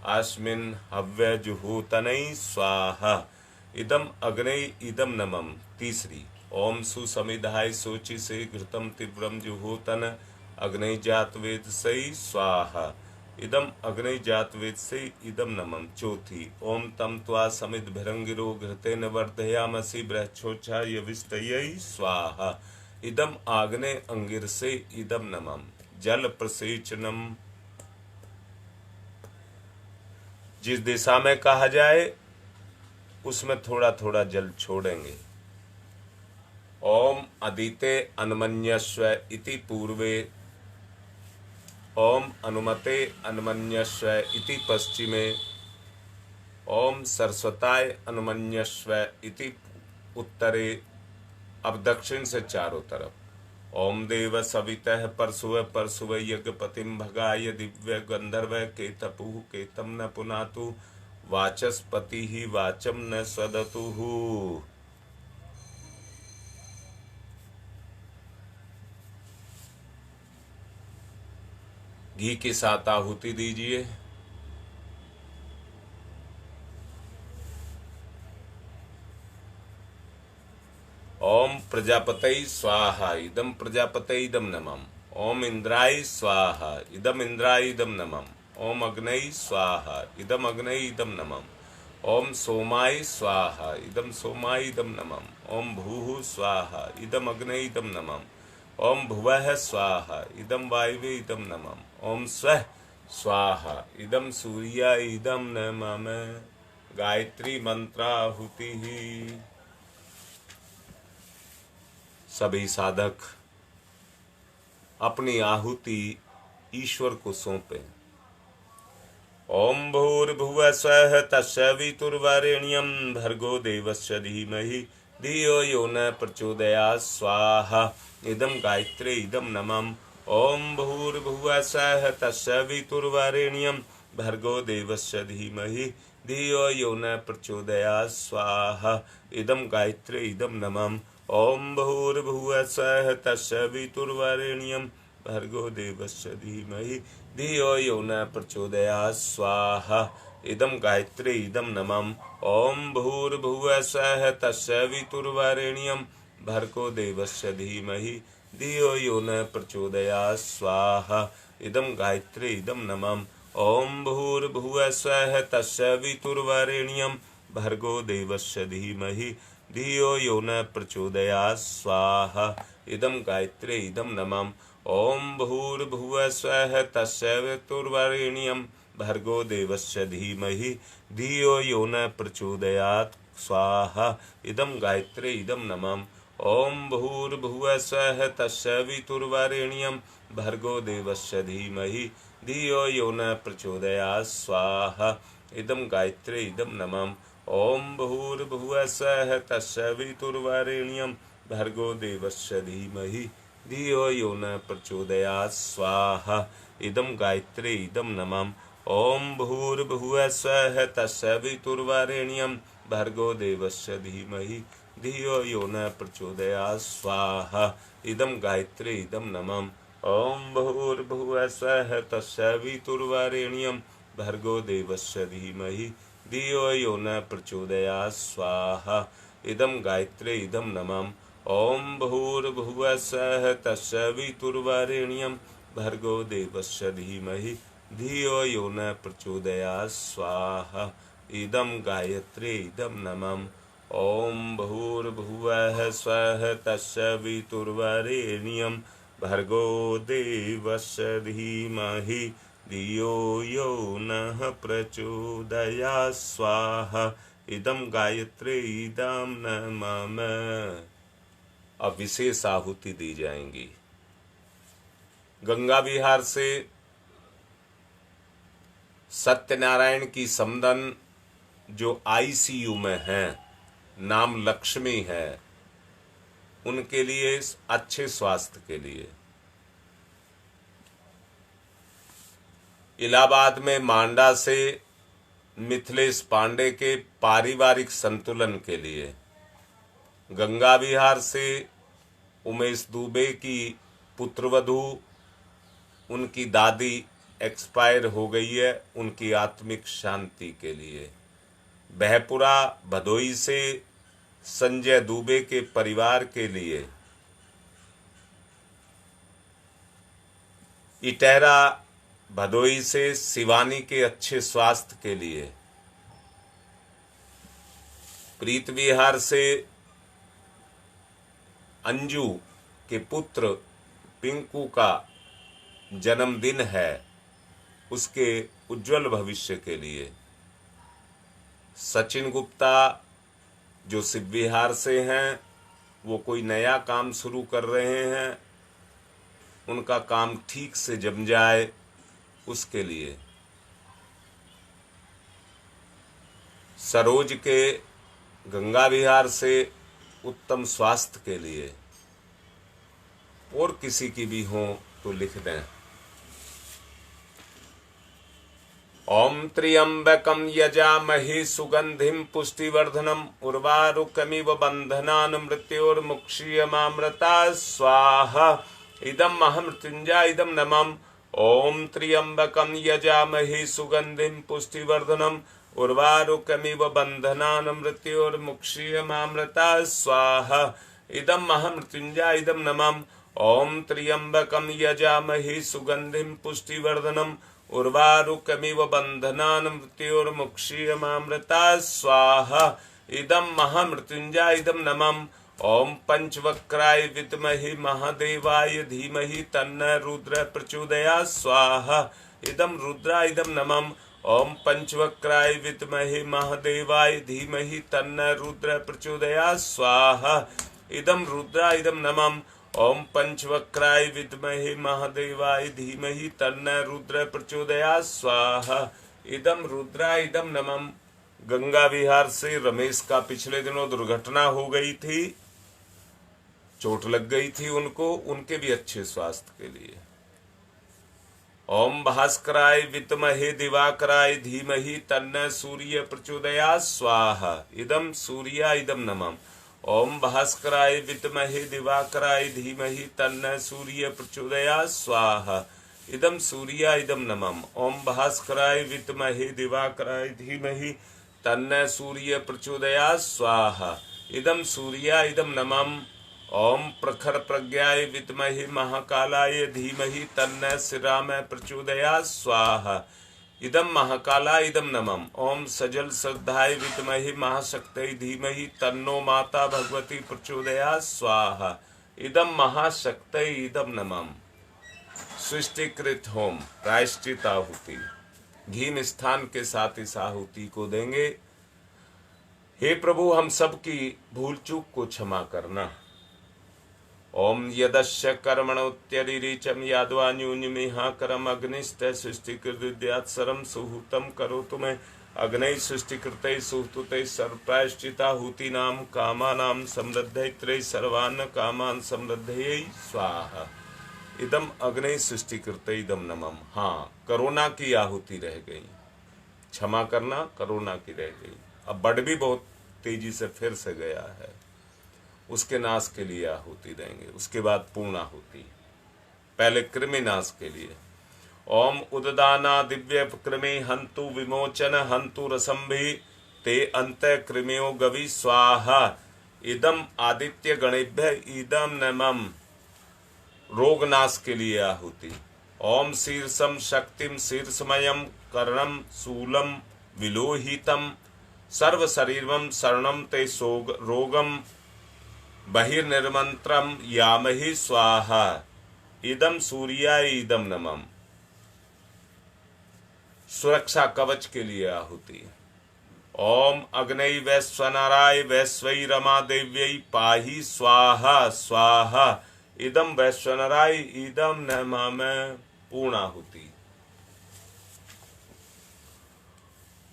अस्मिन् हव्य जुहूतनै स्वाहा। इदम अग्ने इदम नमम। तीसरी। ओम सुसमिधाय सोचि से घृतम तीव्रम जुहूतन अग्नि जात वेद से स्वाहा। इदम अग्नि जात वेद से इदम नमम। चौथी। ओम तम त्वा समित भिरंगिरो घृतेन वर्धयामसि बृहच्छोच्छा यविष्टयै स्वाहा। इदम आग्ने अंगिर से इदम नमम। जल प्रसेचनम। जिस दिशा में कहा जाए उसमें थोड़ा थोड़ा जल छोड़ेंगे। ओम अदिते अनुमन्यस्व इति पूर्वे। ओम अनुमते अनुमन्यस्व इति पश्चिमे। ओम सरस्वताय अनुमन्यस्व इति उत्तरे। अब दक्षिण से चारों तरफ। ओम देव सवितः परशुव परशुव यज्ञपतिम भगाय दिव्य गंधर्व केतपुः केतम न पुनातु वाचस्पति ही वाचम न सदतुः। घी के साथ आहुति दीजिए। ओम प्रजापतये स्वाहा। इदम प्रजापतये इदम नमः। ओम इंद्राय स्वाहा। इदम इंद्राय इदम नमः। ओम अग्नये स्वाहा। इदम अग्नये इदम नमः। ओम सोमाय स्वाहा। इदम सोमाय इदम नमः। ओम भूः स्वाहा। इदम अग्नये इदम नमः। ओम भुवः स्वाहा। इदम वायवे इदम नमः। ओम स्वः स्वाहा। इदम सूर्याय इदम नमः। गायत्री मंत्राहुति। सभी साधक अपनी आहुति ईश्वर को सौंपें। ओम भूर्भुवः स्वः तत्सवितुर्वरेण्यं भर्गो देवस्य धीमहि धियो यो न प्रचोदयात् स्वाहा। इदम गायत्रे इदम नमः। ओम भूर्भुवः स्वः तत्सवितुर्वरेण्यं भर्गो देवस्य धीमहि धियो यो न प्रचोदयात् स्वाहा। इदम गायत्रे इदम नमः। ओम भूर्भुवः स्वः तत्सवितुर्वरेण्यं भर्गो देवस्य धीमहि धियो यो न प्रचोदयात् स्वाहा। इदम गायत्रे इदम नमः। ओम भूर्भुवः स्वः तत्सवितुर्वरेण्यं भर्गो देवस्य धीमहि धियो यो न प्रचोदयात् स्वाहा। इदम गायत्रे इदम नमः। ओम भूर्भुवः स्वः तत्सवितुर्वरेण्यं भर्गो देवस्य धीमहि धियो यो न प्रचोदयात् स्वाहा। इदम गायत्रे इदम नमः। ओम भूर्भुवः स्वः तत्सवितुर्वरेण्यं भर्गो देवस्य धीमहि धियो यो न प्रचोदयात् स्वाहा। इदम गायत्रे इदम नमः। ओम भूर्भुवः स्वः तत्सवितुर्वरेण्यं भर्गो देवस्य धीमहि धियो यो न प्रचोदयात् स्वाहा। इदम गायत्रे इदम नमः। ओम भूर्भुवः स्वः तत्सवितुर्वरेण्यं भर्गो देवस्य धीमहि धियो यो न प्रचोदयात् स्वाहा इदं गायत्री इदं नमः ओम भूर्भुवः स्वः तत्सवितुर्वरेण्यं भर्गो देवस्य धीमहि धियो यो न प्रचोदयात् स्वाहा इदं गायत्री इदं नमः ओम भूर्भुवः स्वः तत्सवितुर्वरेण्यं भर्गो देवस्य धीमहि धियो यो न प्रचोदयात् स्वाहा इदं गायत्री इदं नमः ओम भूर्भुवः स्वः तत्सवितुर्वरेण्यं भर्गो देवस्य धीमहि धियो यो न प्रचोदयात् स्वाहा इदं गायत्री इदं नमः ओम भूर्भुवः स्वः तत्सवितुर्वरेण्यं भर्गो देवस्य धीमहि धियो यो नः प्रचोदयात् स्वाहा इदं गायत्री इदं नमः। अब विशेष आहुति दी जाएंगी। गंगा विहार से सत्यनारायण की समदन जो आईसीयू में हैं, नाम लक्ष्मी है, उनके लिए अच्छे स्वास्थ्य के लिए। इलाहाबाद में मांडा से मिथिलेश पांडे के पारिवारिक संतुलन के लिए। गंगा विहार से उमेश दुबे की पुत्रवधू, उनकी दादी एक्सपायर हो गई है, उनकी आत्मिक शांति के लिए। बहपुरा भदोई से संजय दुबे के परिवार के लिए। इटहरा भदोई से शिवानी के अच्छे स्वास्थ्य के लिए। प्रीत विहार से अंजू के पुत्र पिंकू का जन्मदिन है, उसके उज्जवल भविष्य के लिए। सचिन गुप्ता जो शिव विहार से हैं, वो कोई नया काम शुरू कर रहे हैं, उनका काम ठीक से जम जाए, उसके लिए। सरोज के गंगा विहार से उत्तम स्वास्थ्य के लिए। और किसी की भी हो तो लिख दें। ओम त्र्यंबकं यजामहे सुगंधिं पुष्टिवर्धनम् उर्वारुकमिव बन्धनान् मृत्योर्मुक्षीयमामृतात् स्वाहा इदं महामृत्युंजय इदं नमः ओम त्र्यंबकं यजामहे सुगंधिं पुष्टिवर्धनम् उर्वारुकमिव बन्धनान् मृत्योर्मुक्षीयमामृतात् स्वाहा इदं महामृत्युंजय इदं नमः ओम त्र्यंबकं यजामहे सुगंधिं पुष्टिवर्धनम् उर्वारुकमिव बन्धनान् मृत्योर्मुक्षीयमामृतात् स्वाहा इदं महामृत्युंजय इदं नमः ओम पंचवक्राय विद्महे महादेवाय धीमहि तन्नः रुद्रः प्रचोदयात् स्वाहा इदं रुद्राय इदं नमः ओम पंचवक्राय विद्महे महादेवाय धीमहि तन्नः रुद्रः प्रचोदयात् स्वाहा इदं रुद्राय इदं नमः ओम पंचवक्राय विद्महे महादेवाय धीमहि तन्नः रुद्रः प्रचोदयात् स्वाहा इदं रुद्राय इदं नमः। गंगा विहार से रमेश का पिछले दिनों दुर्घटना हो गई थी, चोट लग गई थी उनको, उनके भी अच्छे स्वास्थ्य के लिए। ओम भास्कराय विद्महे दिवाकराय धीमहि तन्नः सूर्य प्रचोदयात् स्वाहा इदं सूर्याय इदं नमः ओम भास्कराय विद्महे दिवाकराय धीमहि तन्नः सूर्य प्रचोदयात् स्वाहा इदं सूर्याय इदं नमः ओम भास्कराय विद्महे दिवाकराय धीमहि तन्नः सूर्य प्रचोदयात् स्वाहा इदं सूर्याय इदं नमः ओम प्रखर प्रज्ञाय विद्महे महाकालाय धीमहि तन्नः श्रीरामः प्रचोदयात् स्वाहा इदं महाकालाय इदं नमः ओम सजल श्रद्धाय विद्महे महाशक्तये धीमहि तन्नो माता भगवती प्रचोदयात् स्वाहा इदं महाशक्तये इदं नमः। सृष्टिकृत होम प्रायश्चित आहुति घी मिष्ठान के साथ इस आहुति को देंगे। हे प्रभु, हम सब की भूल चूक को क्षमा करना। ओम यदस्य कर्मणोत्यरिचम यादवा न्यूनमिहा करम अग्निष्ठ सृष्टिकृत विद्यात् सरम सुहूतम करो तुम्हें अग्नय सृष्टिकृतै सुहृतै सर्वप्रायश्चिता हूतीनाम कामानाम समृद्धै सर्वान् कामान समृद्धयै स्वाहा। इदम अग्नय सृष्टिकृतै इदम नमम। हाँ, कोरोना की आहुति रह गई, क्षमा करना, कोरोना की रह गई। अब बढ़ भी बहुत तेजी से फिर से गया है, उसके नाश के लिए आहुति देंगे, उसके बाद पूर्ण आहुति। पहले कृमि नाश के लिए ओम उददाना दिव्य कृमि हंतु विमोचन हंतु रसंभि ते अंत कृमियो गवि स्वाहा। इदम आदित्य गणेभ्य इदम नमम। रोग नाश के लिए आहुति। ओम शीर्षम शक्तिम शीर्षमयम कर्णम शूलम विलोहितम सर्व शरीरम शरणम ते सोग रोगम बहिर्निर्मंत्रम यामहि स्वाहा। इदम सूर्याय इदम नमम। सुरक्षा कवच के लिए आहुति। ओम अग्नय वैश्वनराय वैश्वई रमा देव्यै पाहि स्वाहा स्वाहा। इदम वैश्वनराय इदम नमः। पूर्णाहुति।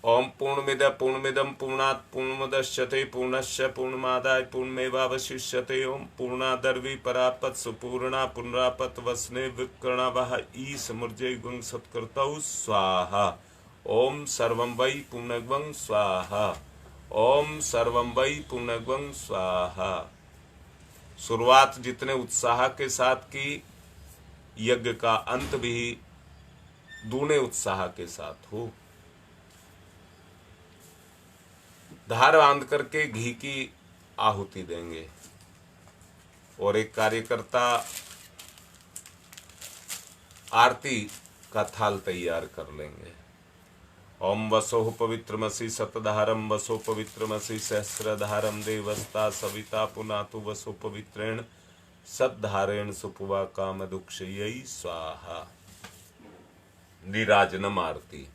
ओम पूर्णमिद पूर्णमिदम पूर्णात् पूर्णमुदच्यते पूर्णस्य पूर्णमादाय पूर्णमेवावशिष्यते। ओम पूर्णादर्वी परापत सुपूर्णा पुनरापत वसने विकर्णवः ईश मूर्जय गुं सत्कृतौ स्वाहा। ओम सर्वं वै पूर्णग्वं स्वाहा। ओम सर्वं वै पूर्णग्वं स्वाहा। शुरुआत जितने उत्साह के साथ की, यज्ञ का अंत भी दूने उत्साह के साथ हो। धार बांध करके घी की आहुति देंगे और एक कार्यकर्ता आरती का थाल तैयार कर लेंगे। ओम वसोह पवित्रमसि सतधारम वसो पवित्रमसि सहस्रधारम देवस्ता सविता पुनातु वसो पवित्रेण सद्धारेण सुपुवा काम दुक्षयी स्वाहा। नीराजनम आरती।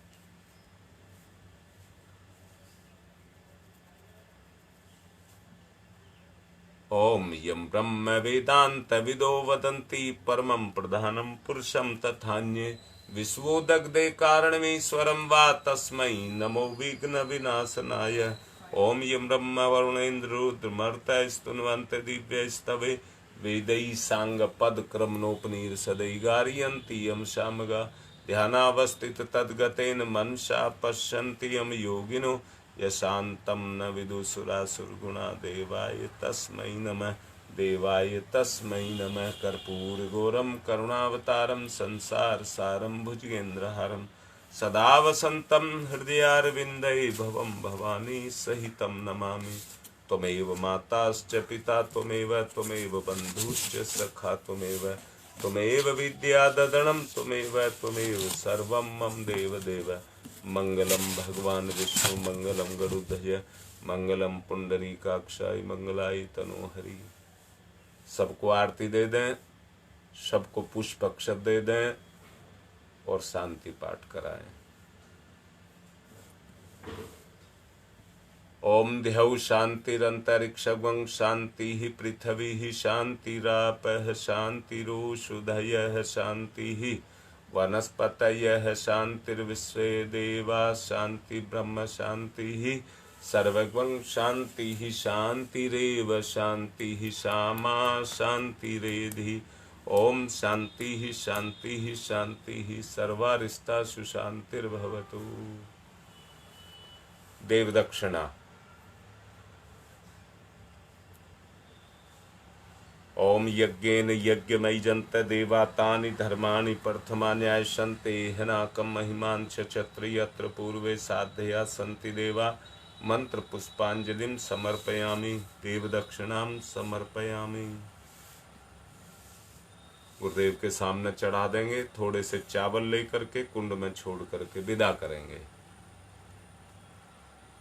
ओम यम ब्रह्म वेदांत विदो वदन्ति परमं प्रधानम पुरुषम तथान्ये विश्वोदग्धे कारणमीश्वरं वा तस्मै नमो विघ्न विनाशनाय। ओम यम ब्रह्म वरुणेन्द्र रुद्रमर्तय स्तुन्वन्त दिव्यस्तवे वेदै सांग पद क्रमनोपनिषदै गारयन्ति यम शामगा ध्यानावस्थित तद्गतेन मनसा पश्यन्ति यम योगिनो यशान्तं न विदुसुरासुरगुणा देवाय तस्मै नमः। देवाय तस्मै नमः। कर्पूरगौरं करुणावतारं संसार सारं भुजगेन्द्रहारं सदा वसन्तं हृदयारविन्दे भवं भवानी सहितं नमामि। त्वमेव माताश्च पिता त्वमेव बन्धुश्च सखा त्वमेव विद्याददनं त्वमेव सर्वं मम देवदेव। मंगलम भगवान विष्णु मंगलम गरुड़ध्वज मंगलम पुंडरीकाक्षाय मंगलाय तनोहरि। सबको आरती दे दें, सबको पुष्प अक्षत दे दें और शांति पाठ कराएं। ओम ध्यौ शांतिरंतरिक्षं शांति पृथ्वी शांतिरापः शांतिरोषधयः शांति वनस्पतयः शांतिर्विश्वे देवा शांति ब्रह्म शांति सर्वगं शांति शांतिरेव शांति सामा शांतिरेधि। ओम शांति शांति शांति सर्वारिष्टा सुशांतिर्भवतु। देव दक्षिणा। ओम यज्ञेन यज्ञमयजन्त देवा तानि धर्माणि प्रथमान्यायसन्ते हनाकं महिमांश क्षत्रियत्र पूर्वे साधया सन्ति देवा। मंत्र पुष्पांजलिं समर्पयामि देव दक्षिणां समर्पयामि। गुरुदेव के सामने चढ़ा देंगे। थोड़े से चावल लेकर के कुंड में छोड़ करके विदा करेंगे।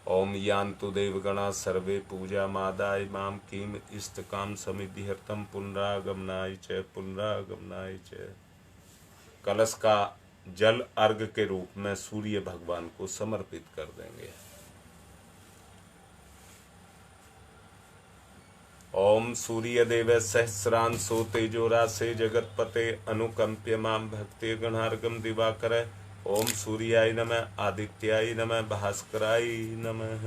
ओम यान्तु देवगणा सर्वे पूजा मादाय माम किम इष्टकाम समिधिहर्तम पुनरागमनाय च। कलश का जल अर्घ के रूप में सूर्य भगवान को समर्पित कर देंगे। ओम सूर्य देव सहस्रांशो तेजोरासे जगतपते अनुकंप्य माम भक्ति गणार्गम दिवाकर। ओम सूर्याय नमः, आदित्याय नमः, भास्कराय नमः।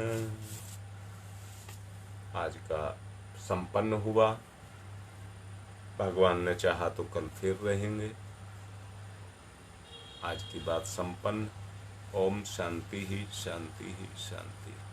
आज का संपन्न हुआ। भगवान ने चाहा तो कल फिर रहेंगे। आज की बात संपन्न। ओम शांति ही शांति ही शांति।